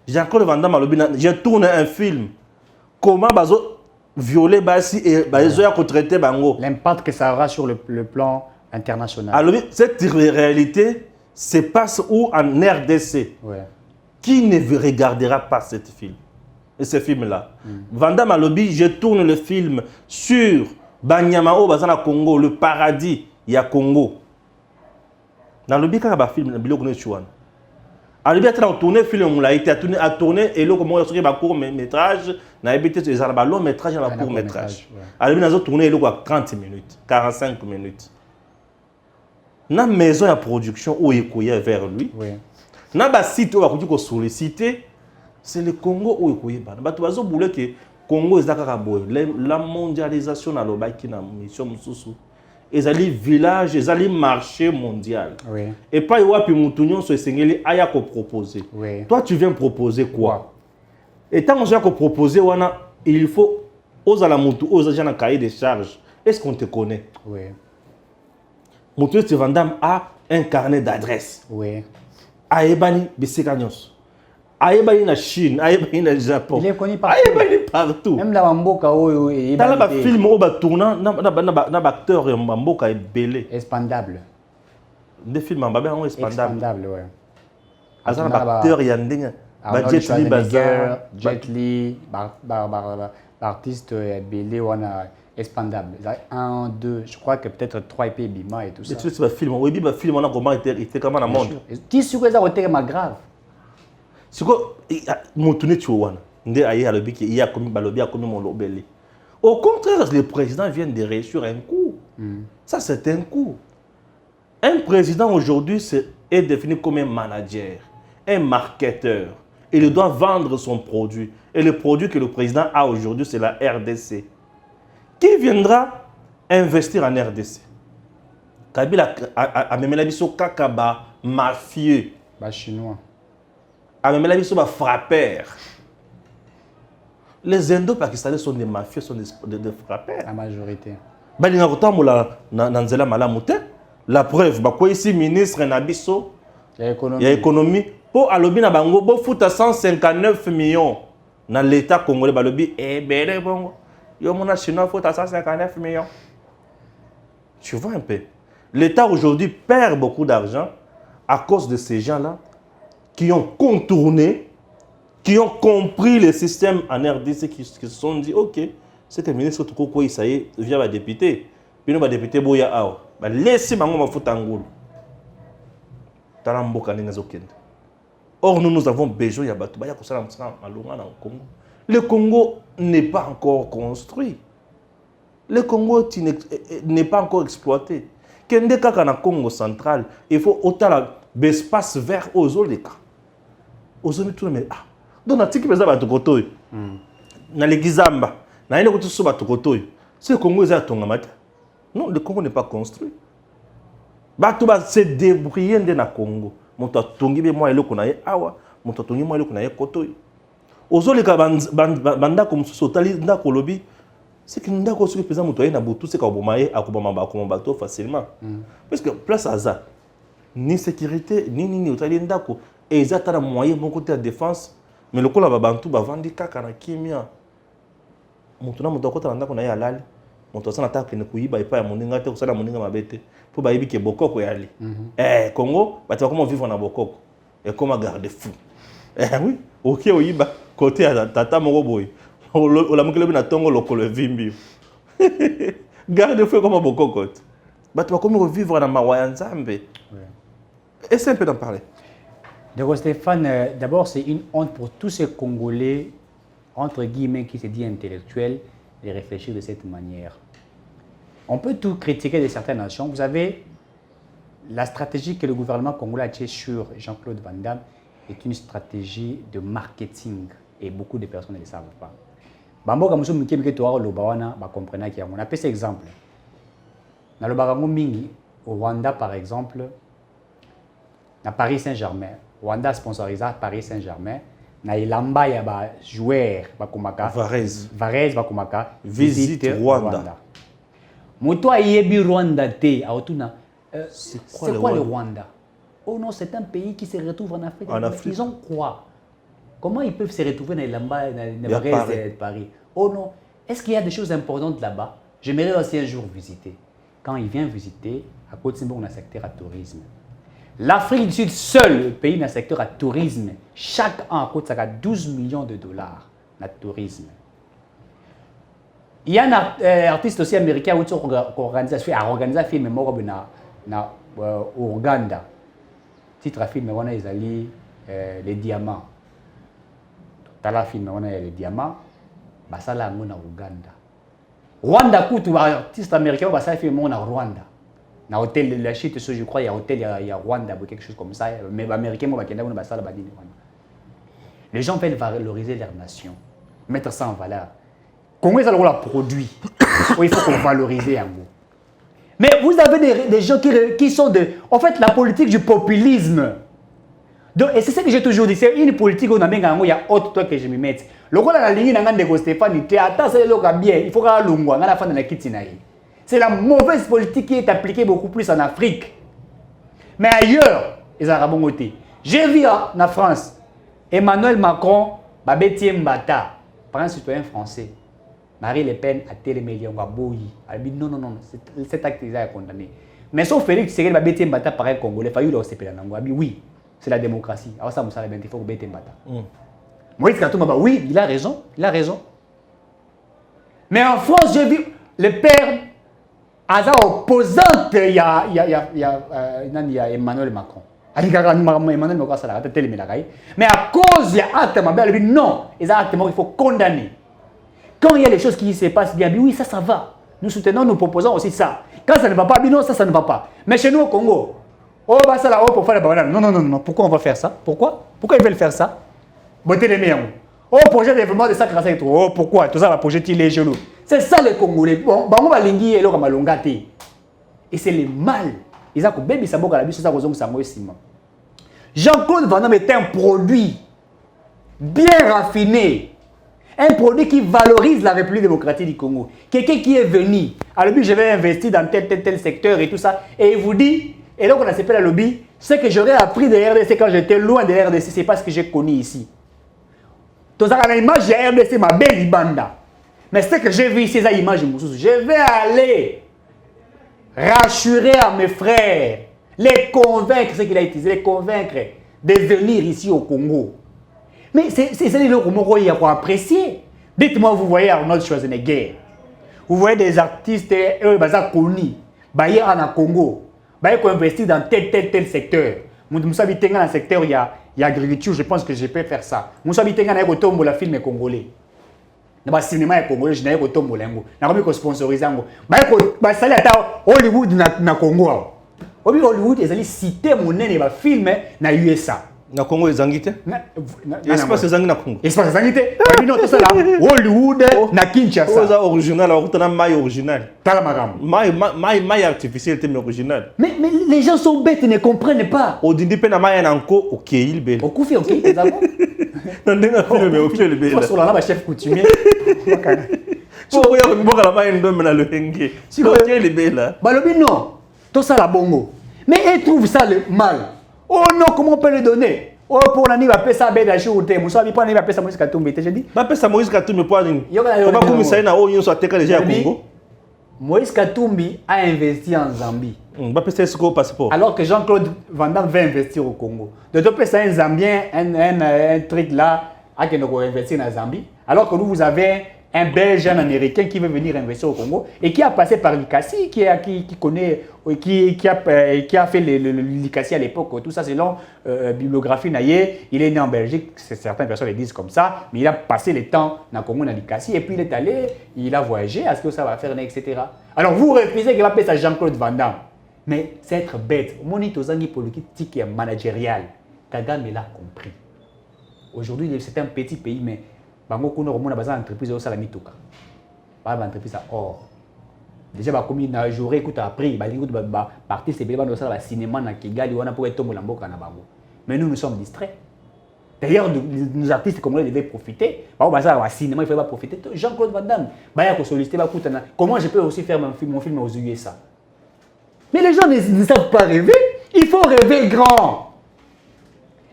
Jean-Claude Van Damme, j'ai tourné un film. Comment bazo violer Bassi et bazo ya traiter bango. L'impact que ça aura sur le plan international. Alors, cette réalité, se passe où en RDC. Ouais. Qui ne regardera pas ce film? Et ce film-là. Vanda Malobi, je tourne le film sur Banyamao Bazana Congo, le paradis, il y a Congo. Dans le film, il y a un film, il y a un film. Alors, il y a un tourné film, il a été tourné, et là, comment il y a un court métrage, il y a un long métrage et un court métrage. Alors, il y a un tourné, il y a 30 minutes, 45 minutes. Dans la maison de production où il y a vers lui, dans le site où il y a sollicité, c'est le Congo où il y a. Il y a que le Congo est la mondialisation dans la mission. Ils allaient village, ils allaient marché mondial. Et pas y puis Moutounion se singeli aya ko proposer. Toi tu viens proposer quoi? Et tant que j'ai proposer il faut aux alamoutou, aux agents de cahier de charges. Est-ce qu'on te connaît? Moutounion te Vandam a un carnet d'adresses. Aebani Bessekanyos. Aebani na Chine, Aebani na Japon. Il est connu partout. Aebani partout. Même dans Mboka où il y a un film où il tourne, un acteur et un Mboka est belé. Expandable. Des films en babé, expandable. Expandable, ouais. Un acteur, il y a un Jet Li, Jet Li, artiste belé, on a expandable. 1, 2, je crois que peut-être 3 pays Bima et tout ça. Et tu sais, c'est un film. Oui, un film, on a comment était comment dans le monde. Tu sais que ça a été grave. C'est quoi mon tourné tu vois ndé aïe à l'obé qui y a comme balobi a comme mon lobeli. Au contraire, les présidents viennent de réussir un coup. Ça c'est un coup. Un président aujourd'hui est défini comme un manager, un marketeur. Il doit vendre son produit. Et le produit que le président a aujourd'hui, c'est la RDC. Qui viendra investir en RDC? Kabila a même la biso kakaba mafieux. Chinois. Ah, mais là, ils sont frappeurs. Les Indo-Pakistanais sont des mafieux, sont des frappeurs. La majorité. La preuve, ici, ministre Nabiso, il y a économie. Pour Alobi na bango, il faut 159 millions dans l'État congolais. Balobi, bon. Yo mon chinois faut 159 millions. Tu vois un peu. L'État aujourd'hui perd beaucoup d'argent à cause de ces gens-là qui ont contourné, qui ont compris le système en RDC, qui se sont dit, ok, c'est que le ministre Tukoko Isaïe vient va député. Puis nous va député Boya Ao. Laissez moi ma faute en goul. Or, nous avons besoin de Congo. Le Congo n'est pas encore construit. Le Congo n'est pas encore exploité. Kende kaka na Congo central, il faut autant d'espace vert aux Oleka. Aux Oleka, mais ah, donc na tiki pesa bato kotoy. Na legizamba, na ile kutusu bato kotoy. C'est le Congo est tonga mata. Non, le Congo n'est pas construit. Bato ba se débrouiller na Congo. Monto tongi be moi eloko na ye awa, monto tongi moi eloko na ye kotoy. Aux Oleka banda comme sotali ndako lobi. C'est que nous avons ce que président Moutoye n'a tout ce qu'on a combattu facilement. Parce que place à ça, ni sécurité, ni autorité d'ako. Et ils ont un moyen de côté de défense. Mais le coup là, Bantu va vendre kaka na kimia. Moutona Moutoye côté d'ako na yalali. Moutona sana attaque ne kuiba et pas moninga te kusala moninga mabete. Pour ba yibike bokoko yali. Congo, bah tu vas comment vivre na bokoko et comment garder fou. Oui, OK oyiba côté à tata moroboy. La mukele na tongo lokolo vimbi. Garde feu comme bokokote. Bah tu vas comment vivre dans mawaya nzambe. Essaye un peu d'en parler. Donc Stéphane, d'abord c'est une honte pour tous ces Congolais entre guillemets qui se disent intellectuels de réfléchir de cette manière. On peut tout critiquer de certaines nations. Vous avez la stratégie que le gouvernement congolais a tirée sur Jean-Claude Van Damme est une stratégie de marketing et beaucoup de personnes ne le savent pas. Bamboka muso mukebike to alo bawana ba comprendre ki on a cet exemple. Na lo barango mingi au Rwanda par exemple na Paris Saint-Germain. Rwanda sponsorise Paris Saint-Germain na ilamba ya ba joueur ba komaka Varese ba komaka visite Rwanda. Moto ayebi Rwanda te aotuna c'est quoi le Rwanda? Oh non, c'est un pays qui se retrouve en Afrique. Ils ont quoi? Comment ils peuvent se retrouver dans les Paris? Oh non, est-ce qu'il y a des choses importantes là-bas? J'aimerais aussi un jour visiter. Quand il vient visiter, à côté de on a un secteur à tourisme. L'Afrique du Sud, seul le pays dans le secteur à tourisme, chaque an coûte ça 12 millions de dollars dans le tourisme. Il y a un artiste aussi américain qui a organisé un film au Ouganda. Le titre du film, c'est Les Diamants. Dans le film, on a Les Diamants. C'est là au Ouganda. Rwanda, un artiste américain qui a fait un film au Rwanda. Dans l'hôtel, la chute, je crois, il y a un hôtel, il y a Rwanda, quelque chose comme ça. Mais les Américains, les gens veulent valoriser leur nation, mettre ça en valeur. Comment ça le produit? Il faut qu'on valorise un mot. Mais vous avez des gens qui sont de. En fait, la politique du populisme. Donc, et c'est ce que j'ai toujours dit. C'est une politique où il y a autre toi que je me mette. Le rôle de la ligne de Stéphane, c'est le bien. Il faut que l'on la fin de la kitinaï. C'est la mauvaise politique qui est appliquée beaucoup plus en Afrique. Mais ailleurs, les Arabes ont été. J'ai vu en France, Emmanuel Macron, Babetier Mbata, par un citoyen français. Marie Le Pen a télémélion, elle a dit non, cet acte est condamné. Mais sauf Félix Tshisekedi, Babetier Mbata, par un Congolais, il a dit oui, c'est la démocratie. Alors ça, il faut que Babetier Mbata. Moïse Katumba, oui, il a raison. Mais en France, j'ai vu le père. Asa opposante, il y a Emmanuel Macron. Emmanuel Macron, ça l'a mais à cause, il y a acte, non, il y a acte, il faut condamner. Quand il y a des choses qui se passent bien, oui, ça va. Nous soutenons, nous proposons aussi ça. Quand ça ne va pas, non, ça ne va pas. Mais chez nous au Congo, pour faire la banane. Non, pourquoi on va faire ça? Pourquoi ils veulent faire ça? Beauté les meilleurs. Projet de développement de sacre à pourquoi? Tout ça va projeter les genoux. C'est ça les Congolais. Et c'est le mal. Ils ont bébé Saboka la bise ça Jean-Claude Van Damme est un produit bien raffiné. Un produit qui valorise la République démocratique du Congo. Quelqu'un qui est venu, à l'objet je vais investir dans tel secteur et tout ça, et il vous dit, et donc on a s'appelé à l'objet, ce que j'aurais appris de RDC quand j'étais loin de RDC, c'est pas ce que j'ai connu ici. Tout ça, la image de RDC, ma belle banda. Mais ce que j'ai vu ici, c'est l'image de Moussous. Je vais aller rassurer à mes frères, les convaincre, ce qu'il a utilisé, les convaincre de venir ici au Congo. Mais c'est le Congo qu'il faut apprécier. Dites-moi, vous voyez Arnold Schwarzenegger, vous voyez des artistes, eux, ils sont connus, ils sont au Congo, ils ont investi dans tel secteur. Vous savez, dans le secteur, il y a l'agriculture, je pense que je peux faire ça. Vous savez, il y a un film congolais. Dans le cinéma congolais, je n'ai pas de molengo. Je n'ai pas sponsorisé. Je suis Hollywood na Congo. Hollywood, ils ont cité mon film na USA. Na Congo, ils ont quitté. Espace ils ont na Congo. Espace ils ont quitté. Hollywood na Kinshasa. C'est original, on a maille original. Talamagam. Maille artificielle, c'est original. Mais les gens sont bêtes, ils ne comprennent pas. Au dindi pe na maille na nko, ok, il bel. Au Koufi, ok, les avons. Non, mais ok, il bel. Faut sur la chef coutumier. Pour y avoir la maille ndom na le henge. Si ok, il bel. Balobi non. Tout ça la bongo. Mais ils trouvent ça le mal. Oh non, comment on peut le donner? Oh, pour l'année, il va payer ça à Bédaché ou Té. Moussa, il va payer ça à Moïse Katumbi. J'ai dit. Il va payer ça à Moïse Katumbi pour aller. Il va commencer à aller au déjà à Congo. Moïse Katumbi a investi en Zambie. Il va payer ça au passeport. Alors que Jean-Claude Van Damme va investir au Congo. De deux ça un Zambien, un truc là, à qui nous investir en Zambie. Alors que nous, vous avez un Belge, un Américain qui veut venir investir au Congo et qui a passé par l'ICACI, qui connaît, qui a fait l'ICACI à l'époque, tout ça selon bibliographie naïe. Il est né en Belgique, certaines personnes le disent comme ça, mais il a passé le temps dans le Congo, dans l'ICACI, et puis il est allé, il a voyagé, à ce que ça va faire, etc. Alors vous refusez qu'il va appeler ça Jean-Claude Van Damme. Mais c'est être bête. Mon itozangi politique et managérial. Kagame l'a compris. Aujourd'hui, c'est un petit pays, mais bango kuno komona baza entreprise au salami toka ba entreprise à or déjà ba komi na jour écoute après ba lingo ba partie c'est ba no sala ba cinéma na Kigali wana pour etombo la mboka na bango mais nous sommes distraits. D'ailleurs nos artistes comme devaient profiter ba ça ba cinéma il faut pas profiter. Jean-Claude Van Damme ba ya ko solliciter ba kutana comment je peux aussi faire mon film aux USA. Mais les gens ne savent pas rêver, il faut rêver grand.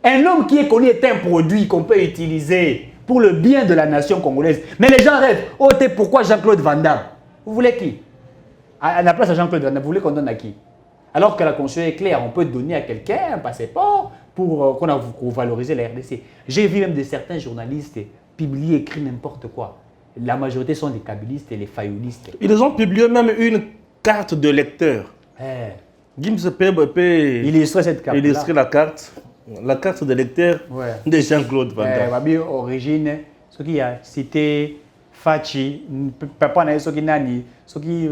Un homme qui est connu est un produit qu'on peut utiliser pour le bien de la nation congolaise. Mais les gens rêvent. Oh, pourquoi Jean-Claude Van Damme? Vous voulez qui? À la place de Jean-Claude Van Damme, vous voulez qu'on donne à qui? Alors que la Constitution est claire, on peut donner à quelqu'un un passeport pour valoriser la RDC. J'ai vu même de certains journalistes publier, écrire n'importe quoi. La majorité sont des kabylistes et les fayoulistes. Ils ont publié même une carte de lecteur. Gims peut illustrer cette carte. Illustrer la carte de lecteur de Jean-Claude Van Damme. Origine, ce qui a cité Fachi, papa n'a ce qui nani, ce qui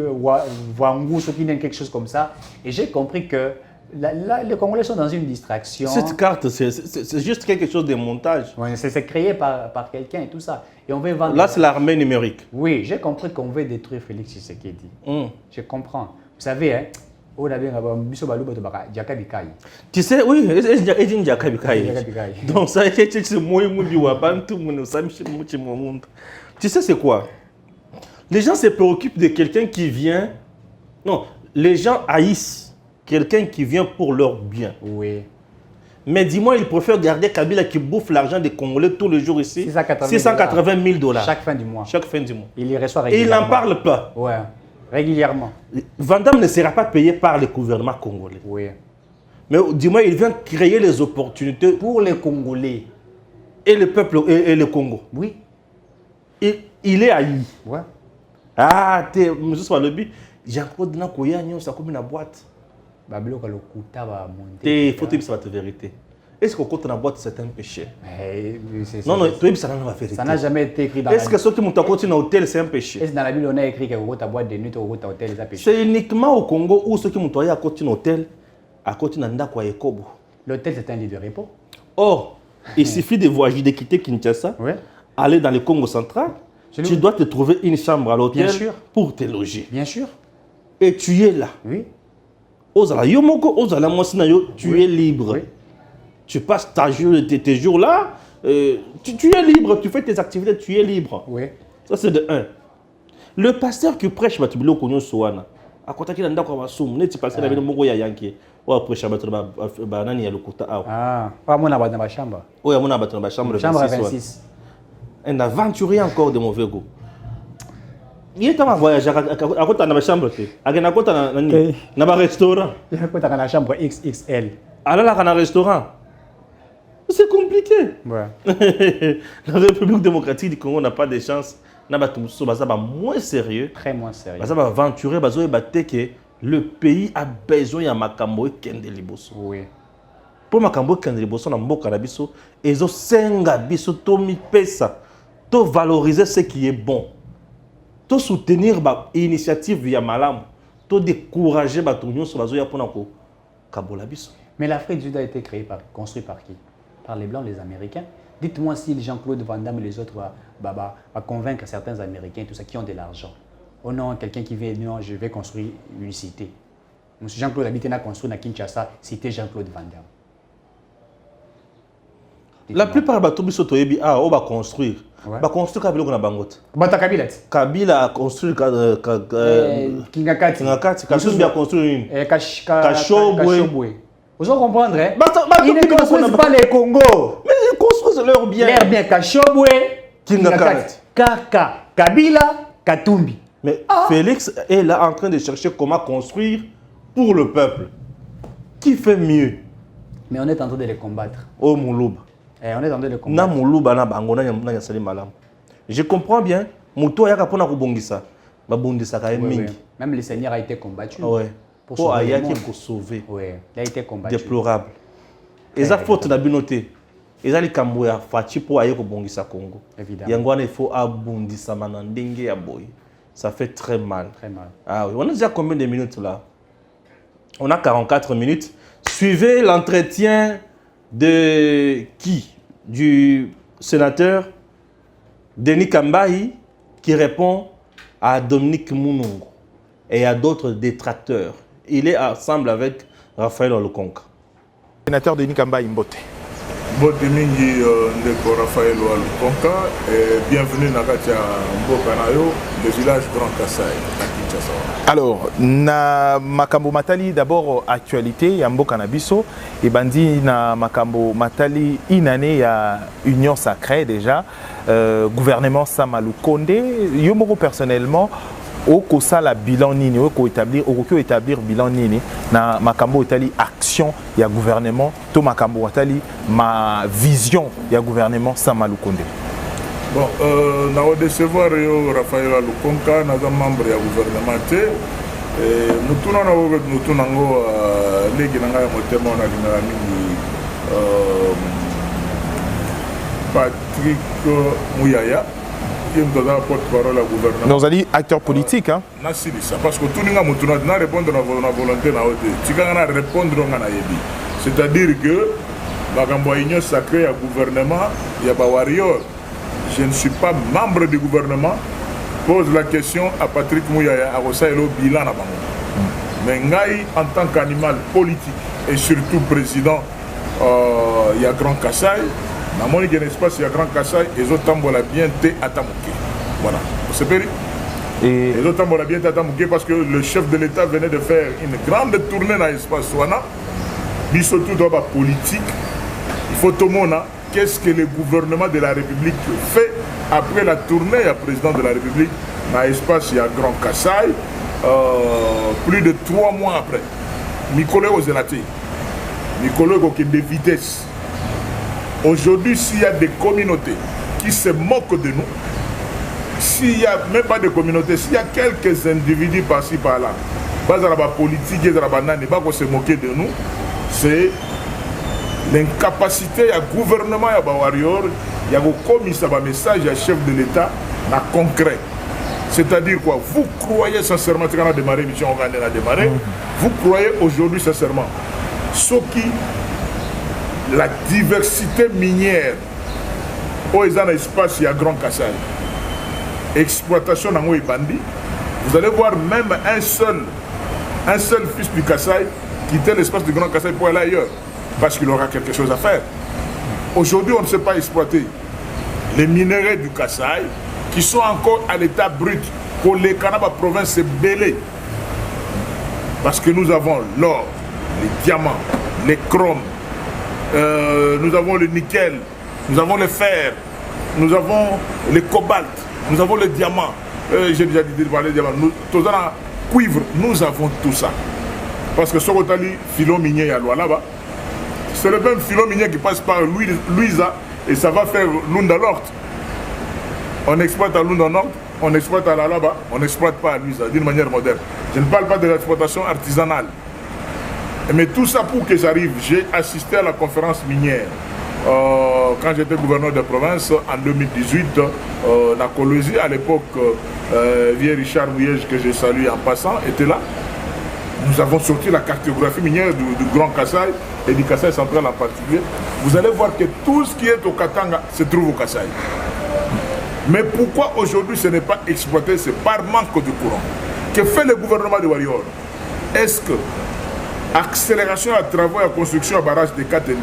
Wangou, ce qui n'est quelque chose comme ça. Et j'ai compris que les Congolais sont dans une distraction. Cette carte, c'est juste quelque chose de montage. Ouais, c'est créé par quelqu'un et tout ça. Et on veut vendre. Là, c'est l'armée numérique. Oui, j'ai compris qu'on veut détruire Félix Tshisekedi. Je comprends. Vous savez, hein, tu sais, oui, donc ça, tu sais, c'est quoi? Les gens se préoccupent de quelqu'un qui vient. Non, les gens haïssent quelqu'un qui vient pour leur bien. Oui. Mais dis-moi, ils préfèrent garder Kabila qui bouffe l'argent des Congolais tous les jours ici. 680 000 $. Chaque fin du mois. Chaque fin du mois. Il y reçoit régulièrement. Et il n'en parle pas. Ouais. Régulièrement. Van Damme ne sera pas payé par le gouvernement congolais. Oui. Mais dis-moi, il vient créer les opportunités pour les Congolais. Et le peuple et le Congo. Oui. Il est haï. Ouais. Ah, monsieur Swalobi, Jean-Claude Nakoya, ça comme une boîte. Il faut que ça va te vérité. Est-ce qu'on compte dans la boîte, c'est un péché? Non, non, ça n'a pas fait. Ça n'a jamais été écrit dans la Bible. Est-ce que ceux qui montent à côté dans l'hôtel, c'est un péché? Est-ce que dans la Bible, on a écrit que ta boîte de nuit ou ta hôtel, c'est un péché? C'est uniquement au Congo où ceux qui montent à côté dans l'hôtel, à côté dans Ndakwa et Kobo. L'hôtel, c'est un lieu de repos. Or, il suffit de voyager, de quitter Kinshasa, aller dans le Congo central, tu dois te trouver une chambre à l'hôtel pour te loger. Bien sûr. Et tu es là. Oui. Tu es libre. Oui. Tu passes tes jours là, tu es libre, tu fais tes activités, tu es libre. Oui. Ça c'est de 1. Le pasteur qui prêche, à côté de tu passes la vie Yankee. Ou prêcher banani le kota. Ah, pas mon abat dans ma chambre. Oui, mon abat dans ma chambre. Chambre 26. Un aventurier encore de mauvais goût. Il est en voyage à côté de ma chambre. À côté de ma restaurant. Il est à côté de la chambre XXL. Alors là, dans un restaurant. C'est compliqué. Ouais. La République démocratique du Congo n'a pas de chance. N'a pas moins sérieux. Très moins sérieux. Ça va aventurer, que le pays a besoin de Makambo et Kende Liboso. Oui. Pour Makambo et Kende Liboso, dans le Canabiso, ils ont 5 biso, Tomi Pesa, to valoriser ce qui est bon, to soutenir l'initiative via Malam, to décourager Batunion sur la zone pour Kabola biso. Mais l'Afrique du Sud a été construit par qui? Par les Blancs, les Américains. Dites-moi si Jean-Claude Van Damme et les autres vont convaincre certains Américains, tout ça, qui ont de l'argent. Oh non, quelqu'un qui vient, non, je vais construire une cité. Monsieur Jean-Claude Habité a construit à Kinshasa, cité Jean-Claude Van Damme. La plupart des gens qui va construire. Va construire Kabila na Bangote. Kabila a construit Kingakati. Kachumbi a construit une. Kashobwe. Vous allez comprendre, hein? Ils ne construisent pas les Congo. Mais ils construisent leur bien. Leur bien, Kashobwe, Kingakati. Kaka, Kabila, Katumbi. Mais Félix est là en train de chercher comment construire pour le peuple. Qui fait mieux? Mais on est en train de les combattre. Oh Moulouba. On est en train de les combattre. Na Moulouba na Bangona na Sali Malam. Je comprends bien. Mouto yaka pona kubongisa. Babondisa ka mingi. Même le Seigneur a été combattu. Ouais. Pour sauver. Oui, il a été combattu. Déplorable. Et ça faute na binoté. Et ça likambo ya fachi pour ayer kubongisa Congo. Évidemment. Yangwana il faut abondisa manandenge ya boy. Ça fait très mal. Très mal. Ah oui, on a déjà combien de minutes là? On a 44 minutes. Suivez l'entretien de qui? Du sénateur Denis Kambayi qui répond à Dominique Mounongo et à d'autres détracteurs. Il est ensemble avec Raphaël Olukonka. Sénateur Denis Kambayi Mbote. Mbote mingi ndeko Raphaël Olukonka et bienvenue na kati ya mboka na yo le village Grand Kasai à Kinshasa. Alors, na makambo matali d'abord actualité ya mboka na biso et bandi na makambo matali inane ya union sacrée déjà gouvernement Sama Lukonde yo moko personnellement oko sala bilan nini oko établir bilan nini na makambo etali action ya gouvernement to makambo etali ma vision ya gouvernement Sama Lukonde. Bon, na recevoir yo Raphaël Lukonka na membre ya gouvernement te mutuna na wo mutuna ngo legi na ngaya motema na linga mingi Patrick Mouyaya porte-parole au gouvernement. Nous allons acteur politique, hein? C'est ça, parce que tout le monde n'a répondre à la volonté. Tu vas répondre à la c'est-à-dire que la union sacrée au gouvernement, il y a des warriors. Je ne suis pas membre du gouvernement. Pose la question à Patrick Mouyaya, à Rosaïlo Bilan. Mais Ngaï, en tant qu'animal politique et surtout président, il y a Grand Kassai. Dans mon espace, il y a Grand Kassai, et les autres tambola bien té à Tamouké. Voilà. C'est péri. Et les autres tambola bien té à Tamouké parce que le chef de l'État venait de faire une grande tournée dans l'espace Souana. Mais surtout dans la politique, il faut tout le monde. Qu'est-ce que le gouvernement de la République fait après la tournée du président de la République dans l'espace, il y a Grand Kassai. Plus de 3 mois après, Nicolas Ozelaté, Nicolas Goké de vitesse. Aujourd'hui, s'il y a des communautés qui se moquent de nous, s'il n'y a même pas de communautés, s'il y a quelques individus par-ci par-là, pas dans la politique, ils ne se moquer de nous, c'est l'incapacité du gouvernement et des warriors, il y a un message à chef de l'État concret. C'est-à-dire quoi? Vous croyez sincèrement qu'on a démarré, vous croyez aujourd'hui sincèrement, ce qui la diversité minière où il y a un espace, il y a Grand Kassai, exploitation dans les bandits, vous allez voir même un seul fils du Kassai quitter l'espace du Grand Kassai pour aller ailleurs parce qu'il aura quelque chose à faire. Aujourd'hui, on ne sait pas exploiter les minéraux du Kassai qui sont encore à l'état brut pour les Kanaba province belées parce que nous avons l'or, les diamants, les chromes, nous avons le nickel, nous avons le fer, nous avons le cobalt, nous avons le diamant. J'ai déjà dit de parler de diamant. Nous avons le cuivre, nous avons tout ça. Parce que ce qu'on a dit, filon minier à là-bas, c'est le même filon minier qui passe par Louisa et ça va faire Lunda Nord. On exploite à Lunda Nord, on exploite à là-bas, on n'exploite pas à Louisa d'une manière moderne. Je ne parle pas de l'exploitation artisanale. Mais tout ça pour que j'arrive, j'ai assisté à la conférence minière quand j'étais gouverneur de province en 2018 la Colosie, à l'époque vieux Richard Mouyège que j'ai salué en passant était là. Nous avons sorti la cartographie minière du Grand Kassai et du Kassai central en particulier. Vous allez voir que tout ce qui est au Katanga se trouve au Kassai. Mais pourquoi aujourd'hui ce n'est pas exploité? C'est par manque de courant. Que fait le gouvernement de Warrior? Est-ce que accélération à travaux et à construction à barrage de Katende,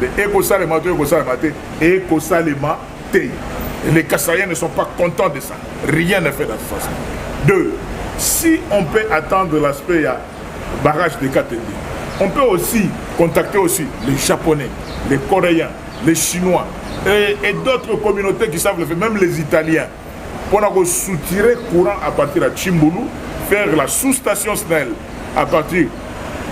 les Kassaïens ne sont pas contents de ça. Rien n'est fait dans ce sens. 2. Si on peut attendre l'aspect barrage de Katende, on peut aussi contacter aussi les Japonais, les Coréens, les Chinois et d'autres communautés qui savent le faire, même les Italiens, pour soutirer courant à partir de Chimbulu, faire la sous-station SNEL à partir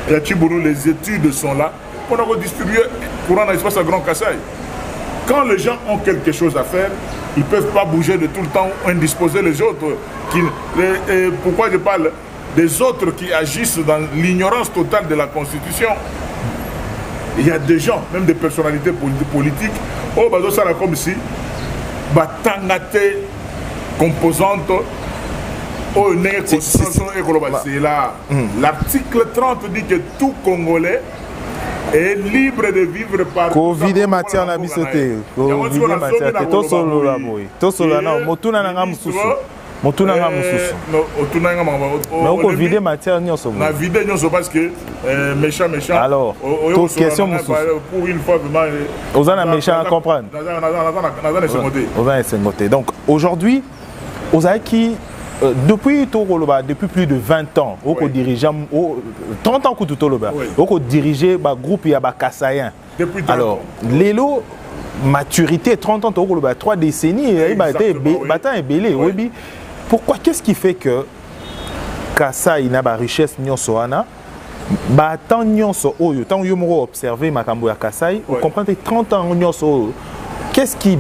de Chimbulu. Les études sont là pour distribuer courant dans l'espace à Grand Kassai. Quand les gens ont quelque chose à faire, ils ne peuvent pas bouger de tout le temps ou indisposer les autres. Pourquoi je parle des autres qui agissent dans l'ignorance totale de la Constitution? Il y a des gens, même des personnalités politiques, comme si Batangate composante c'est là. L'article 30 dit que tout Congolais est libre de vivre par Covid matière na bisoté. Covid matière to solo la boy. To solo na motuna na ngamususu. Motuna nga mususu. Non, otuna nga mama. Mais on vide matière nyonso. Na vide nyonso parce que méchant. Alors, toute question mususu. Pour une fois vraiment Ozana méchant à comprendre. Ozana sengoté. Donc aujourd'hui, Ozaki depuis plus de 20 ans, au dirigeant 30 ans que tout au diriger ba groupe ya ba Kassaïen. Alors, l'élo maturité 30 ans 3 décennies, il a été bâtard et belé. Pourquoi? Qu'est-ce qui fait que Kasai na ba richesse nyonso wana ba tant nyonso oyo tant yo mo observer makambo ya Kasai on comprend 30 ans nyonso oyo qu'est-ce qui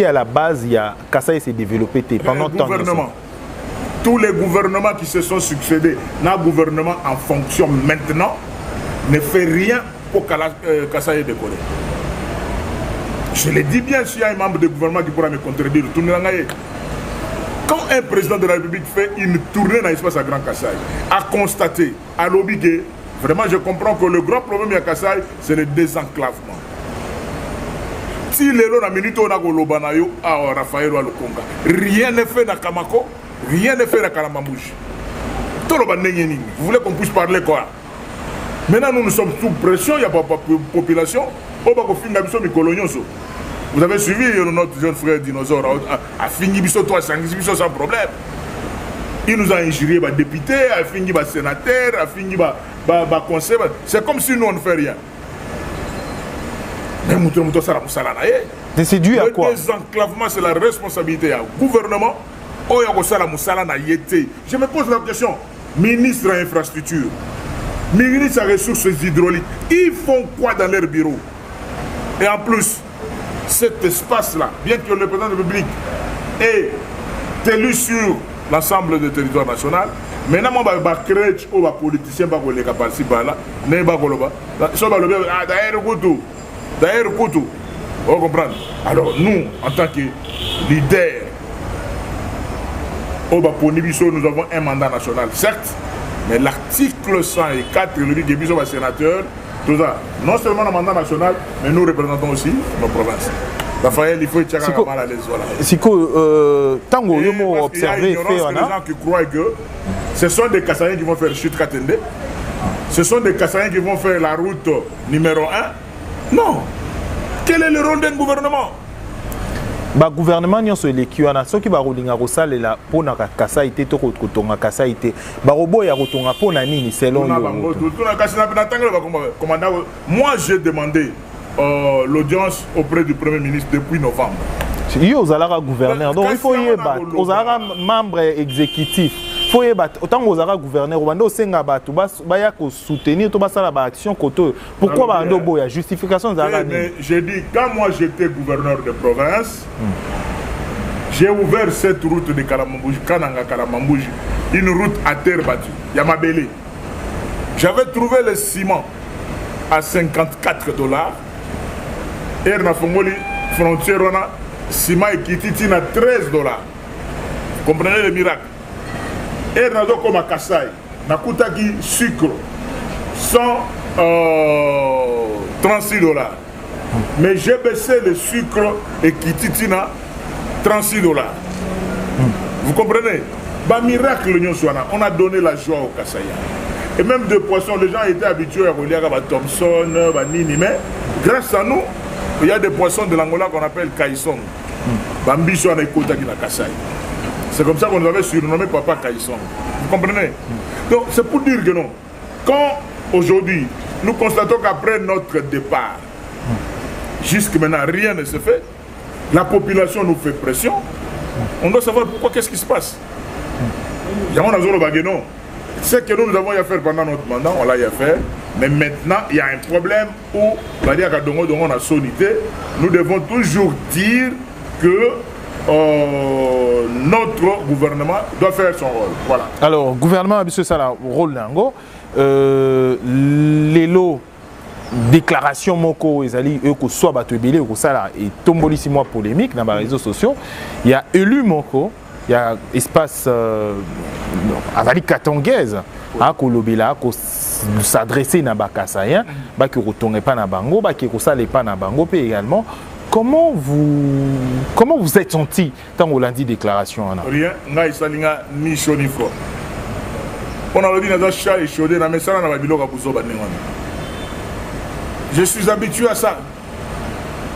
est à la base il y a Kasai s'est développé pendant tant de temps. Tous les gouvernements qui se sont succédés, notre gouvernement en fonction maintenant ne fait rien pour que Kasai décolle. Je le dis bien, s'il y a un membre du gouvernement qui pourra me contredire, quand un président de la République fait une tournée dans l'espace à Grand Kasai, à constater, à l'obliger, vraiment je comprends que le grand problème à Kasai, c'est le désenclavement. Si les gens minute on a Golobanayo à Raphaël ou à Lukonga, rien n'est fait dans Kamako, rien n'est fait dans Kalamambouche. Tout le monde, vous voulez qu'on puisse parler quoi? Maintenant nous sommes sous pression, il n'y a pas de population. Vous avez suivi notre jeune frère dinosaure a fini sans problème. Il nous a injurié, député, a fini sénateur, a fini conseiller. C'est comme si nous on ne fait rien. Mais c'est dû à quoi? Le désenclavement, c'est la responsabilité du gouvernement. Je me pose la question, ministre de l'infrastructure, ministre des ressources hydrauliques, ils font quoi dans leur bureau? Et en plus, cet espace-là, bien que le président de la République est élu sur l'ensemble du territoire national, maintenant, on va créer des politiciens qui vont participer là, d'ailleurs, vous comprenez? Alors, nous, en tant que leaders, nous avons un mandat national, certes, mais l'article 104, le dit que nous sommes sénateurs, tout ça, non seulement le mandat national, mais nous représentons aussi nos provinces. Raphaël, il faut être mal à l'aise. Siko, tango, il faut observer. Il y a des gens qui croient que ce sont des Kassaïens qui vont faire chute Katende. Ce sont des Kassaïens qui vont faire la route numéro 1. Non. Quel est le rôle d'un gouvernement? Le gouvernement nyonso eleki wana soki barolinga kosalela pona Kasai te to kotonga Kasai te barobo ya kotonga pona nini selon moi j'ai demandé l'audience auprès du Premier ministre depuis novembre. Yo ozalaka gouverneur donc il faut y battre ozalaka membre exécutif faut y battre autant ozalaka gouverneur obanda osenga bato baya ko soutenir to basala ba action koto pourquoi bando boya justification zalaka mais j'ai dit quand moi j'étais gouverneur de province j'ai ouvert cette route de Kalamambouji Kananga Kalamambouji une route à terre battue Yamabele. J'avais trouvé le ciment à $54 et na fongoli frontière on a ciment et kititi na $13. Vous comprenez le miracle? Et na do comme à Kasai na kutaki sucre $136. Mais j'ai baissé le sucre et kititi na $36. Vous comprenez? Bah miracle on a donné la joie aux Kassaïens. Et même de poissons, les gens étaient habitués à relire à Thompson, à Nini, mais grâce à nous, il y a des poissons de l'Angola qu'on appelle Kaïsong. Bambiso na Kotaki na Kasai. C'est comme ça qu'on nous avait surnommé Papa Kaïsong. Vous comprenez? Donc c'est pour dire que non. Quand aujourd'hui, nous constatons qu'après notre départ, jusque maintenant rien ne se fait, la population nous fait pression, on doit savoir pourquoi, qu'est-ce qui se passe. C'est que nous avons à faire pendant notre mandat, on l'a à faire. Mais maintenant, il y a un problème où, on a sonité, nous devons toujours dire que notre gouvernement doit faire son rôle. Voilà. Alors, gouvernement, monsieur Sala, rôle nango, les lots, déclaration moko, ezali, eko soit batebele, eko sala, et tombolisi moi polémique dans les réseaux sociaux, il y a élu moko. Il y a espace à la Katongaise à Kolobela, à s'adresser à Bakasayen, à qui retourne pas na bango, à qui ressale pas na bango, puis également. Comment vous êtes senti tant qu'on l'a dit déclaration? Rien, n'a isalinga ni chaud ni froid. On a dit dans chat et chaudé na mesala na babilo kabuzo banengwana. Je suis habitué à ça.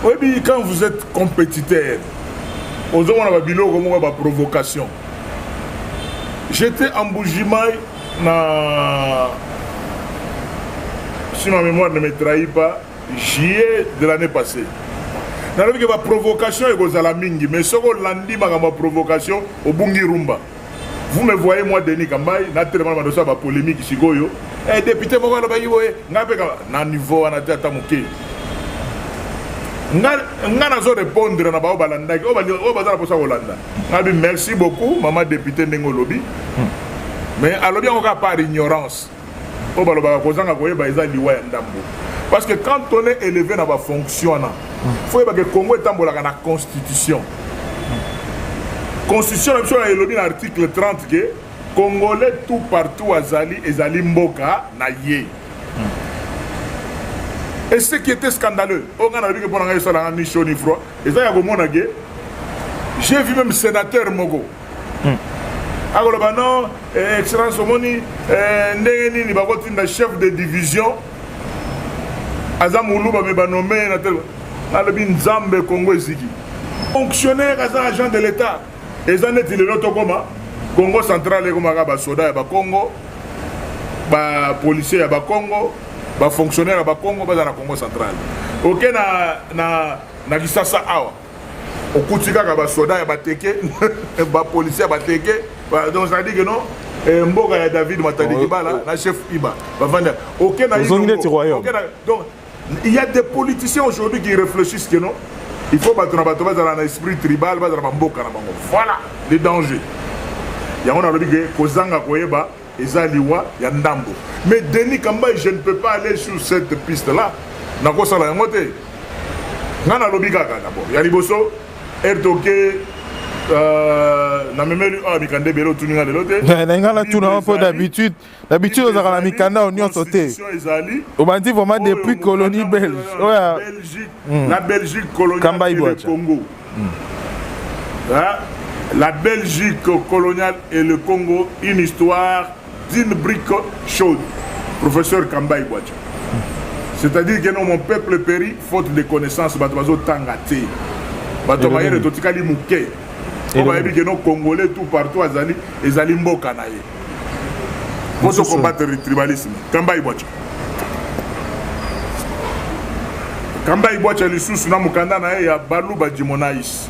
Oui, quand vous êtes compétiteur. Aux hommes, on a bilo comme une provocation. J'étais en Bougimaï, si ma mémoire ne me trahit pas, juillet de l'année passée. Dans la provocation, il y a la mingi, mais ce qu'on l'a dit, ma provocation, au Bungi Rumba. Vous me voyez, moi, Denis Kambaye, na tellement de ça, polémique, Chigoyo. Eh, député, moi, je vais na niveau, na tête à mouké. Nga nazo répondre na ba balanda ki o ba za posa Hollanda. Ngabi merci beaucoup maman député Ndenge Lobi. Mais alobi on ka par ignorance. O ba loba ko zanga ko yeba eza liwa ya ndambo. Parce que quand on est élevé na ba fonctionnant, faut yeba que Congo etambola na constitution. Constitution la biso elobi na article 30 que Congolais tout partout azali ezali mboka na ye. Et ce qui était scandaleux, j'ai vu même sénateur Mogo. Alors, non, Excellence Omoni, chef de division, Azamoulou va nommé Nzambe Congo Ziki. Fonctionnaire, agent de l'État, et ça n'est il l'autre Congo central, et soda, Congo, policier, Congo. Ba fonctionnaire à Congo dans la Congo central. OK na Kisasa awa. Okutika ka ba soda ya bateke, ba policier ba teke, donc ça dit que non mboka ya David Matadi Kibala, la chef Iba. Ba vendre. OK na donc il y a des politiciens aujourd'hui qui réfléchissent que non, il faut battre dans un esprit tribal, dans mboka na bango. Voilà les dangers. Ya on a dit que kozanga koyeba ezaliwa ya ndambo. Mais Denis Kambaye, je ne peux pas aller sur cette piste-là. Nako sala yango te. Ngana lobi kaka d'abord. Ya liboso ertoke na memeli a mikande belo tuninga de lote. Na ngala tuna un peu d'habitude. D'habitude aux la mikanda on y sauté. On m'a dit vraiment depuis colonie belge. La Belgique coloniale et le Congo. La Belgique coloniale et le Congo, une histoire d'une brique chaude, professeur Kambaye Bouacha. C'est-à-dire que non, mon peuple périt faute de connaissances, Batomazo Tangate, Batomaye de Totikali Mouké. On va dire que nos Congolais tout partout, Azali Mboka Naye. Pour se combattre le tribalisme, Kambaye Bouacha. Kambaye Bouacha, les sous Namukanda Naye, ya Balou Badjimonaïs.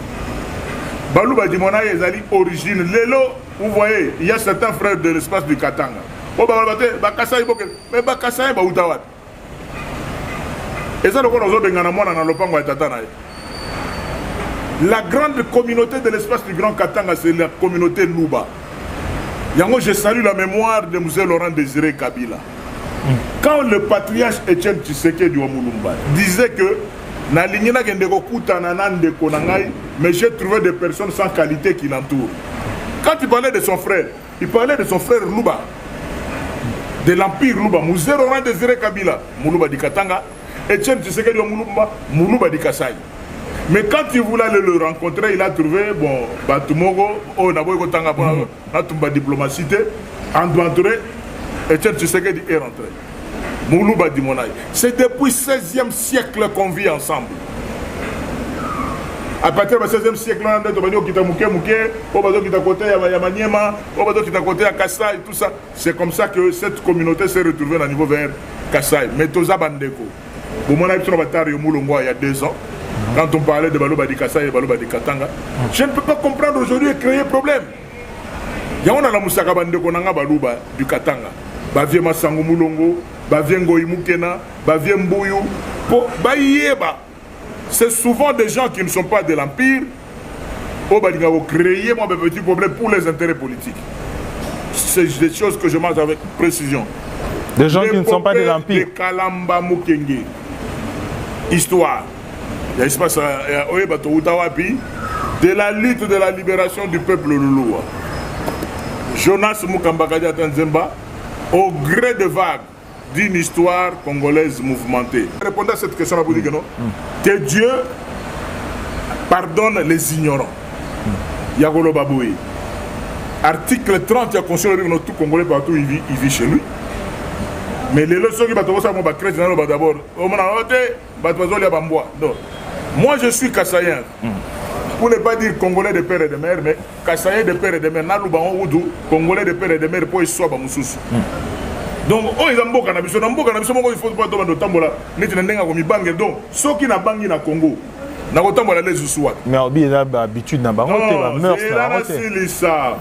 Balou Badjimonaïs, Azali origine. Lélo, vous voyez, il y a certains frères de l'espace du Katanga. Oh, mais Bakasaï, Baoutawat. Et ça, la grande communauté de l'espace du Grand Katanga, c'est la communauté Luba. Yango, je salue la mémoire de M. Laurent Désiré Kabila. Quand le patriarche Etienne Tshisekedi Ouamulumba disait que mais j'ai trouvé des personnes sans qualité qui l'entourent. Quand il parlait de son frère, il parlait de son frère Luba, de l'empire Luba, M. Laurent Désiré Kabila, Moulouba di Katanga, Etienne Tshisekedi Ouamulumba, Moulouba di Kasaï. Mais quand il voulait aller le rencontrer, il a trouvé, bon, Batumogo, oh, Naboy Tanga, Natumba diplomatie, entouré, Etienne Tshisekedi est rentré. Moulouba di Monaï. C'est depuis le 16e siècle qu'on vit ensemble. À partir du 16e siècle, on a tout ça. C'est comme ça que cette communauté s'est retrouvée au niveau vers Kassai. Mais Toza Bandeko, il y a 2 ans, quand on parlait de Balouba di Kassai et Balouba di Katanga, je ne peux pas comprendre aujourd'hui et créer problème. Il y a la Moussaka Bandeko Nanga Balouba du Katanga. Bavie Masango Moulongo, Bavie Ngoyi Moukena, Bavie Mbouyou. C'est souvent des gens qui ne sont pas de l'Empire. Au Balinga, créer moi un petit problème pour les intérêts politiques. C'est des choses que je mange avec précision. Des gens qui ne sont pas de l'Empire. De Kalamba Mukenge. Histoire. Il y a l'espace de la lutte de la libération du peuple Loulou. Jonas Mukambakadi Tanzemba, au gré de vagues d'une histoire congolaise mouvementée. Répondez à cette question, vous dites que non. Que Dieu pardonne les ignorants. Yagolo Baboui. Article 30, il y a conscient que tout Congolais partout, il vit chez lui. Mais les leçons qui vont être créées d'abord. Moi, je suis Kassaïen. Pour ne pas dire Congolais de père et de mère, mais Kassaïen de père et de mère, Congolais de père et de mère, pour y soit Moussous. Donc, ils ont beaucoup de choses. Il faut pas tomber dans le temps. Donc, ceux qui n'ont pas de Congo, mais il y a l'habitude de c'est ça.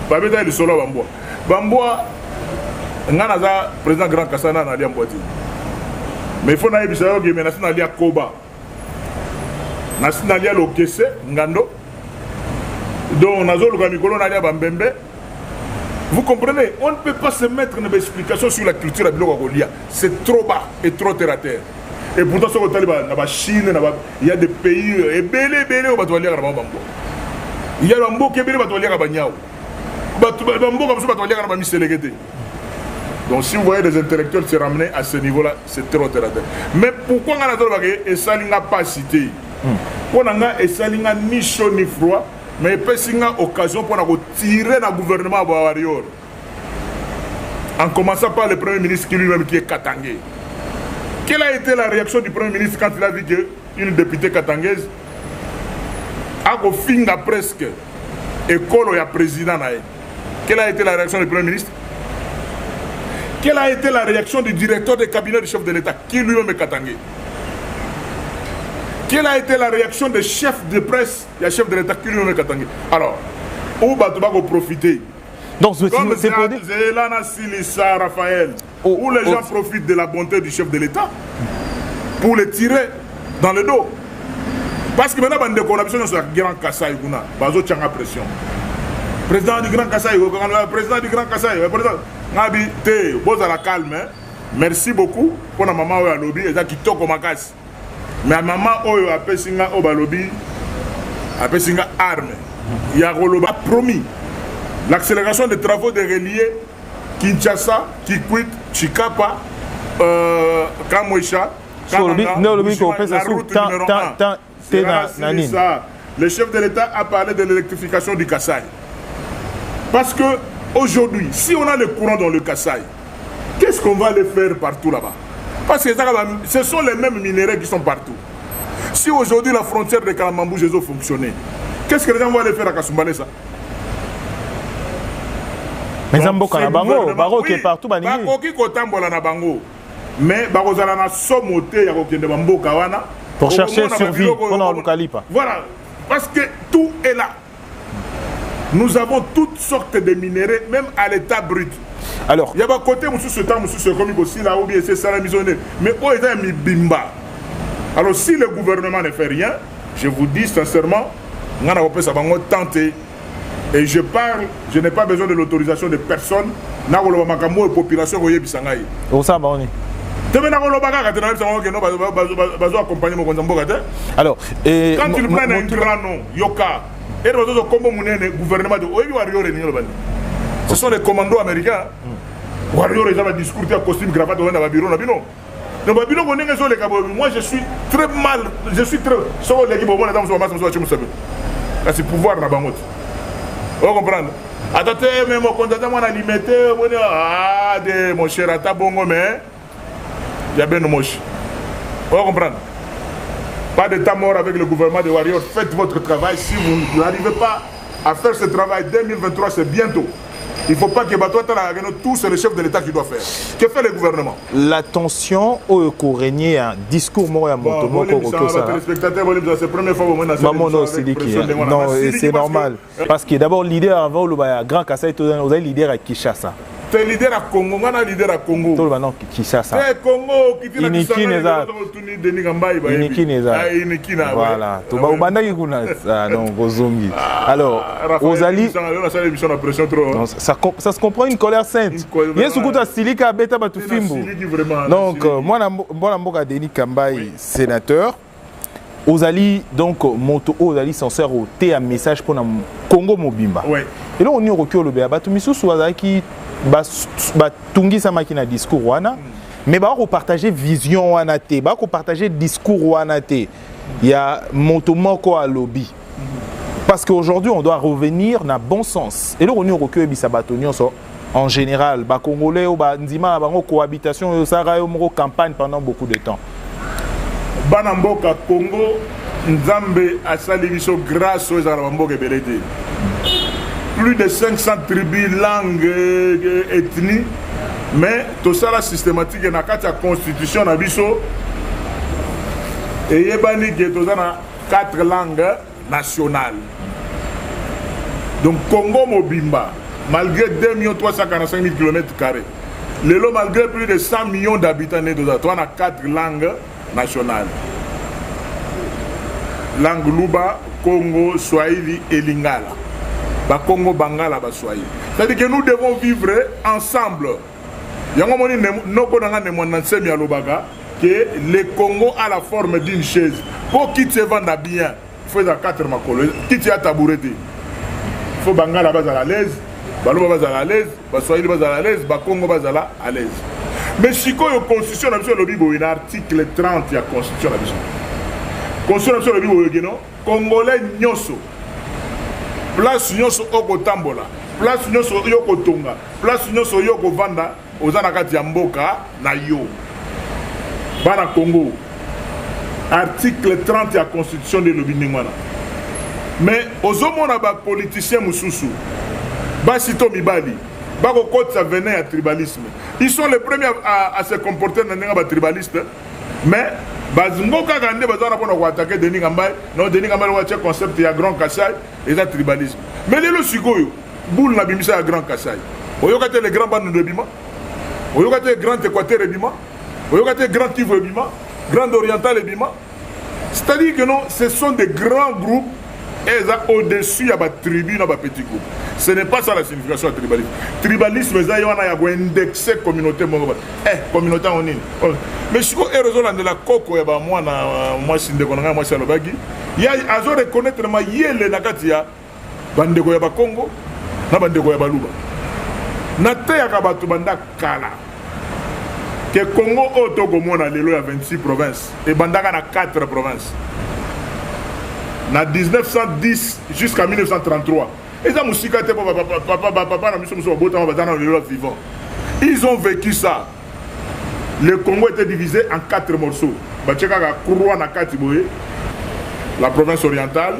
babeta le solo bamboa bamboa ngana za président Grand Kassana na lia mboti mais il faut na yebisa yo ke menace na lia koba na lia lokese ngando donc nazo luka mikolo na lia bambembe. Vous comprenez, on ne peut pas se mettre une explication sur la culture à Biloko Golia. C'est trop bas et trop terre à terre. Et pourtant, sur le Taliban, la Chine, il y a des pays, et belé, au Batolia Rabambo. Il y a un Bambo qui est belé, Batolia Rabanyao. Bambo comme ça, Batolia Rabami Séléguété. Donc, si vous voyez des intellectuels se ramener à ce niveau-là, c'est trop terre à terre. Mais pourquoi on a dit que ça n'a pas cité? On a dit que ça n'a ni chaud ni froid. Mais il y a une occasion pour tirer le gouvernement à Warrior. En commençant par le Premier ministre qui lui-même qui est katangé. Quelle a été la réaction du Premier ministre quand il a vu qu'une députée katangaise a fini presque école et président? Quelle a été la réaction du Premier ministre? Quelle a été la réaction du directeur du cabinet du chef de l'État qui lui-même est katangé? Quelle a été la réaction des chefs de presse, des chefs de l'État qui lui ont katangé? Alors, où va profiter? Donc, comme c'est pour dire Zélana Silissa Raphaël, où les gens profitent de la bonté du chef de l'État pour les tirer dans le dos. Parce que maintenant, on a besoin de Grand Kassai, bazo tchanga pression. Président du Grand Kassai, président du Grand Kassai, président, Nabi, te, boza la calme. Merci beaucoup pour la maman à lobby et ça qui toque au macasse. Mais la maman a pessinga au balobi, a pessinga arme. Il y a promis l'accélération des travaux de relier Kinshasa, Kikwit, Chikapa, Kamoisha, la route numéro 1. Le chef de l'État a parlé de l'électrification du Kassai. Parce que aujourd'hui, si on a le courant dans le Kassai, qu'est-ce qu'on va aller faire partout là-bas? Parce que ce sont les mêmes minéraux qui sont partout. Si aujourd'hui la frontière de Kalamambou Jésus fonctionnait, qu'est-ce que les gens vont aller faire à Kasumbalé ça? Mais Zamboka na bango, Baro qui est partout, Bako qui kotambola na bango. Mais Bako zala na somoté ya kokende bamboka wana pour chercher survie pendant le Kalipa. Voilà, parce que tout est là. Nous avons toutes sortes de minéraux, même à l'état brut. Alors, il y a un côté où ce temps, monsieur, comme aussi là où c'est ça la missionnaire. Mais où est mis bimba? Alors, si le gouvernement ne fait rien, je vous dis sincèrement, on a tenté. Et je parle, je n'ai pas besoin de l'autorisation de personne. Na ko loba makambo et population ko yebisanga yi. O ça ba on est. Tebe na ko loba ka tena bisango ke no bazo accompagner mo konza mboka te. Alors, quand il prend un grand nom, Yoka, et bazo kombo munene gouvernement de oyebi Warrior ni lo bani. Ce sont les commandos américains. Warrior ils ont un discours de costume cravate dans le bureau na bino. Donc babino ko ndenge so le kabo. Moi je suis très mal, je suis très so l'équipe bon na dans so masse so chimusabe. Là c'est pouvoir na bangot. Vous comprenez? Attendez, mais mon candidat m'a limité. Ah, mon cher, à ta bongo, mais il y a bien nos moches. Vous comprenez? Pas de temps mort avec le gouvernement de Warrior. Faites votre travail. Si vous n'arrivez pas à faire ce travail, 2023, c'est bientôt. Il ne faut pas que tout c'est le chef de l'État qui doit faire. Que fait le gouvernement? La tension au régné un discours moi à mon tour c'est la première fois non, c'est normal parce que d'abord leader avant le Grand Kassai vous avez leader à Kinshasa. Tu es leader à Congo, on a leader à Congo. Tout le monde Kinshasa. Tu es Congo qui dit Iniki neza. Iniki neza. Voilà. Tu vas ubanda qui kuna non bozongi. Alors, Ozali ça se comprend une colère sainte. Yesu kuta silika beta batu fimbo. Donc moi na mboka Denis Kambai sénateur. Ozali donc moto Ozali censeur au té un message pour Congo Mobimba. Et là on y recule le béa batu misu Ozali qui tungi sa makina discours wana mais ba ko partager vision wana té ba ko partager discours wana té il y a moto moko à lobby parce qu'aujourd'hui on doit revenir dans bon sens et là on y recule bisa batonio so en général ba congolais ou ba ndima ba cohabitation yo sara yo moko campagne pendant beaucoup de temps bana mboka Congo nzambe asali biso grâce aux arabamboka belete. Plus de 500 tribus, langues, ethnies, mais tout ça la systématique dans la constitution na biso et yebani que tout ça na 4 langues nationales. Donc Congo Mobimba, malgré 2 345 000 km². Lelo, malgré plus de 100 millions d'habitants, on a 4 langues nationales. Langue Luba, Congo, Swahili et Lingala. Ba Congo, Bangala, ba Swahili. C'est-à-dire que nous devons vivre ensemble. Il y a un moment que le Congo a la forme d'une chaise. Pour qu'il se vende bien, il faut 4 makolo. Qui tient taboureté. Il faut Bangala bas à l'aise, Baluba bas à l'aise, Swahili bas à l'aise, Congo bas à l'aise. Mais si quoi la constitution a un article 30 de la constitution la constitution a un Congolais nyoso. Place nyoso oko tambola. Place nyoso yoko tonga. Place nyoso yoko vanda ozana kati ya mboka na yo. Bana Congo. Article 30 de la constitution de l'Obiningwana. Mais aux hommes ba politiciens mususu. Ba sito mibali. Ba ko ça venait à tribalisme. Ils sont les premiers à se comporter dans un tribaliste. Mais bazungoka gande bazana pour attaquer Denis Gambay. Non Denis Gambay wa concept ya Grand Kassai et ça tribalisme. Mais le sikoyo boule na bimisa ya Grand Kassai. Oyokate les grands bandes de Bima. Oyokate Grand Équateur et Bima. Oyokate Grand Kivu et Bima. Grand Oriental et Bima. C'est-à-dire que non, ce sont des grands groupes et au-dessus il y a des tribus, il y a des petits groupes. Ce n'est pas ça la signification du tribalisme. Tribalisme, il y a un indexé communauté. Communauté en ligne. Mais si vous avez raison de la coco, moi, je suis il y a à reconnaître que il y a les Nakatia, Bandeko Yaba Congo, Bandeko Yaba Luba. Natea Kabatu Banda Kala. Que Congo Otogo Mona Lelo a 26 provinces et Bandaka a 4 provinces. Na 1910 jusqu'à 1933. Ils ont vécu ça. Le Congo était divisé en 4 morceaux. La province orientale,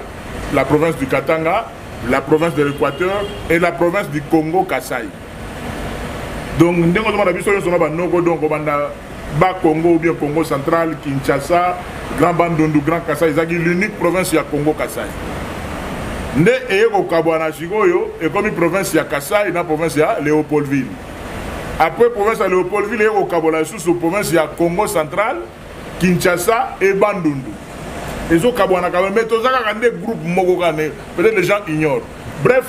la province du Katanga, la province de l'Équateur et la province du Congo Kassai. Donc, nous avons Bas Congo ou bien Congo central, Kinshasa, Grand Bandundu, Grand Kassai, c'est l'unique province du Congo Kassai. Né et au Kabwana Chigoyo, et comme une province de Kassai, la province de Léopoldville. Après la province de Léopoldville, et au Kabwana sous province de Congo central, Kinshasa et Bandundu. Et au Kabwana Kabwana, mais tous les groupes Mogogane, peut-être les gens ignorent. Bref,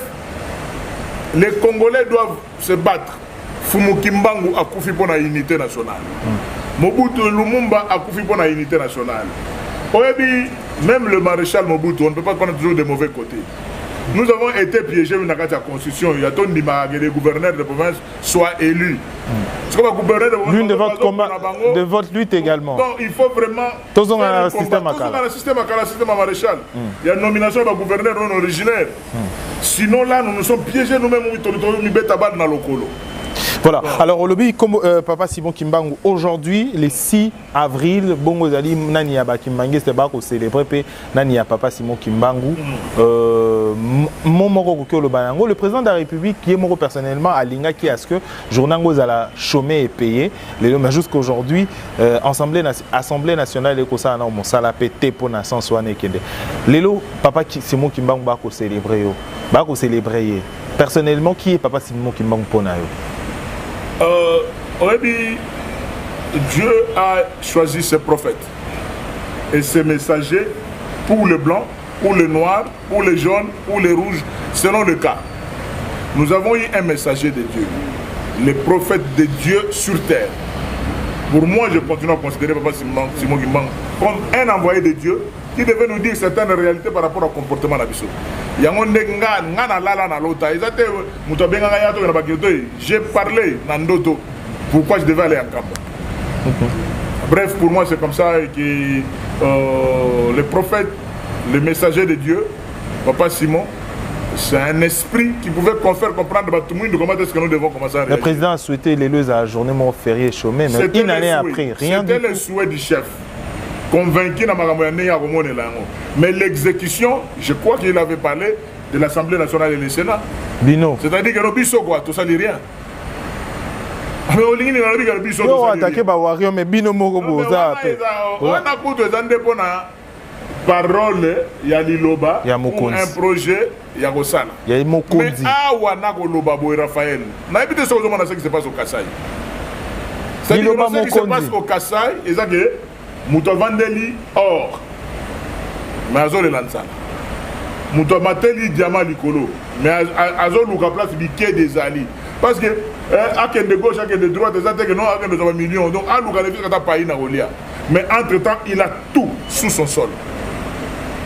les Congolais doivent se battre. Fumukimbangu a koufi pour la unité nationale. Mobutu Lumumba a koufi pour la unité nationale. Même le maréchal Mobutu, on ne peut pas prendre toujours des mauvais côtés. Nous avons été piégés dans la constitution. Il y a tant que les gouverneurs de province soient élus. L'une de votre lutte également. Donc il faut vraiment. Tous ont un système à système maréchal. Il y a une nomination de gouverneur non originaire. Sinon là, nous nous sommes piégés nous-mêmes. Voilà. Alors, au lobby, comme Papa Simon Kimbangu, aujourd'hui, le 6 avril, Bongo Zali, Nani Yaba Kimbangu, c'était pas pour célébrer Nani Yaba Papa Simon Kimbangu. Le président de la République, qui est mort personnellement à Linga, qui est à ce que Journango Zala chômé et payé. Mais jusqu'aujourd'hui, Assemblée nationale de Kosa, on s'est pété pour la Sansouane Kende. Lélo, Papa Simon Kimbangu, va célébrer. Personnellement, qui est Papa Simon Kimbangu pour Nayo? Dieu a choisi ses prophètes et ses messagers pour les blancs, pour les noirs, pour les jaunes, pour les rouges, selon le cas. Nous avons eu un messager de Dieu, les prophètes de Dieu sur terre. Pour moi, je continue à considérer Papa Simon Kimbangu comme un envoyé de Dieu qui devait nous dire certaines réalités par rapport au comportement de la Bissau. J'ai parlé Nandoto, pourquoi je devais aller en Kamba. Bref, pour moi c'est comme ça que les prophètes, les messagers de Dieu, Papa Simon, c'est un esprit qui pouvait faire comprendre à tout le monde comment est-ce que nous devons commencer à réagir. Le président a souhaité l'éleuse à la journée mort férié chômé, mais une année après, rien du tout. C'était le souhait du chef. Convaincu dans mais l'exécution, je crois qu'il avait parlé de l'Assemblée nationale et du Sénat. Bino. C'est-à-dire que nous biso quoi, tout ça n'est rien. Mais on dit que nous biso attaqué par Wario, mais Bino Mogo Boza. On a coupé des parole ya liloba ya pour mokonzi. un projet ya kosala. Il y a Mais mokonzi. awa na koloba boy Raphaël. Na ebite ce qui se passe au Kasaï. C'est-à-dire Liloba ce qui se mokonzi. passe au Kasaï, et ça que muto vandeli or. Mais azo le lansana. Muto mateli diamant likolo. Mais azo luka place biké des ali. Parce que akende de gauche, akende de droite, ça que non akende de millions. Donc a luka le fils kata pays na rolia. Mais entre-temps, il a tout sous son sol.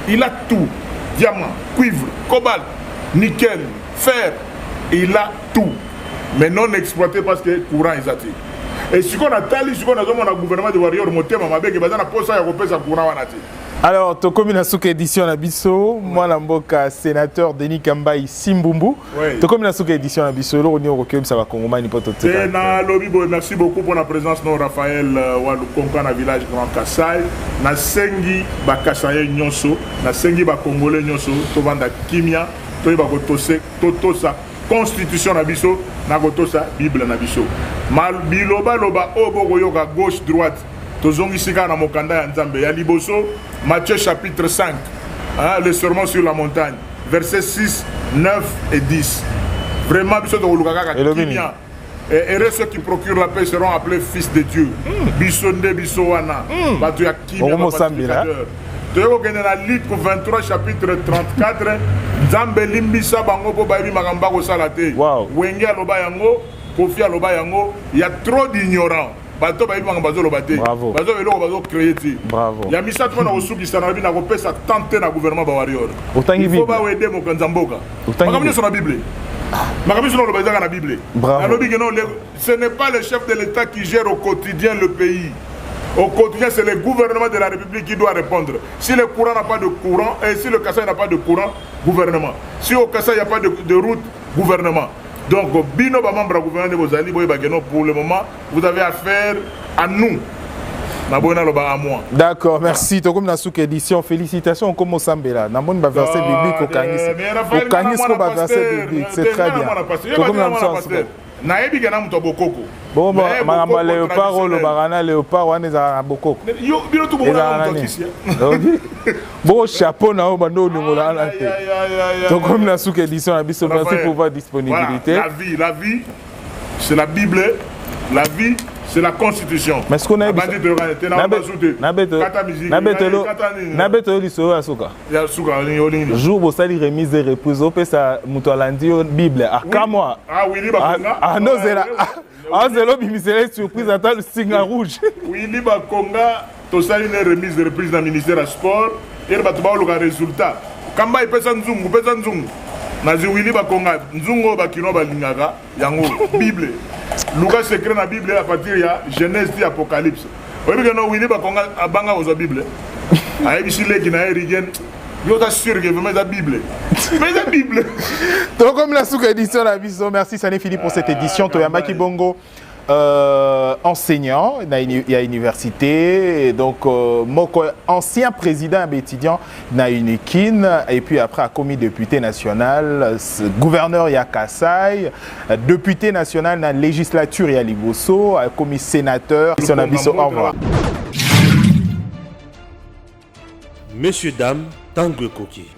Il a tout. Diamant, cuivre, cobalt, nickel, fer. Il a tout. Mais non exploité parce que le courant est attiré. Et ce qu'on a tali, ce qu'on a dit au gouvernement de Warrior, monté ma mabé, qui va dans la poste à Europe, ça courant à natir. Alors, tu comme une souka édition à Bisso, moi, l'amboka sénateur Denis Kambaï Simbumbu. Tu comme une souka édition à Bisso, là, on est au recueil, ça va Congo, il peut te dire. Merci beaucoup pour la présence de Raphaël Walou Konka na village Grand Kassai. Na sengi ba Kassaye Nyonso, na sengi ba Congolais Nyonso, to vanda kimia, to ba kotose, totosa constitution na biso, na kotosa Bible na biso. Mal biloba loba obo yoka gauche droite. Tozongi sika na mokanda ya Nzambe ya liboso Matthieu chapitre 5 hein, le sermon sur la montagne versets 6, 9 et 10 vraiment biso to lukaka kimia et ceux qui procurent la paix seront appelés fils de Dieu bisonde bisowana batu ya kimia Toko kende na Luc 23 chapitre 34 Nzambe limbisa bango po bayebi makamba ko sala te wenge aloba yango kofi aloba yango il y a trop d'ignorants. Bato ba ibanga bazo lobate bazo eloko bazo créer ti ya misa twana osukisa na bina kopesa tante na gouvernement ba warrior il faut ba wede mo kanzamboka makamyo sur la Bible makamyo sur la Bible alobi que non ce n'est pas le chef de l'État qui gère au quotidien le pays. Au quotidien, c'est le gouvernement de la République qui doit répondre. Si le courant n'a pas de courant, et si le Kassai n'a pas de courant, gouvernement. Si au Kassai il n'y a pas de route, gouvernement. Donc, Bino Bamambra, gouvernement de Bozali, pour le moment, vous avez affaire à nous. À moi. D'accord, merci. Comme la souk édition, félicitations comme au Sambela. N'a pas verset biblique au Kanis. Au Kanis, verset biblique, c'est très bien. Comme la souk. Naebi gana muto bokoko. Bon ma léopard le barana léopard on est à bokoko. Yo bino tu bokoko muto kisi. Bon chapeau na o bando lingola na te. Donc comme la souk édition abiso merci pour votre disponibilité. La vie c'est la Bible, la vie c'est la Constitution. Mais ce qu'on a Nabeto liso asuka. Ya suka ni jour bo sali remise de repose opesa muto alandi Bible akamwa. Ah oui, Bakonga. Ah non zela. Ah zelo bimisele surprise ata le signe rouge. Oui, Bakonga to sali une remise de reprise dans le ministère du sport et ba to ba le résultat. Kamba ipesa nzungu, pesa nzungu. Nazi Willy Bakonga nzungu bakino balingaka yango Bible. Lucas secret na Bible à partir de Genèse et Apocalypse. Oui, mais non, Willy Bakonga abanga aux Bible. Aïe, si les Guinéens rigen, yo t'assure que vous mettez la Bible. Mais la Bible. Donc comme la souka édition la vision, merci Sané Philippe pour cette édition. Toyamaki Bongo. Enseignant à l'université, donc ancien président étudiant na Unikin, et puis après a commis député national, gouverneur ya Kassai, député national na législature ya Liboso, a commis sénateur. Au revoir. Messieurs, dames, Tanguy Koki.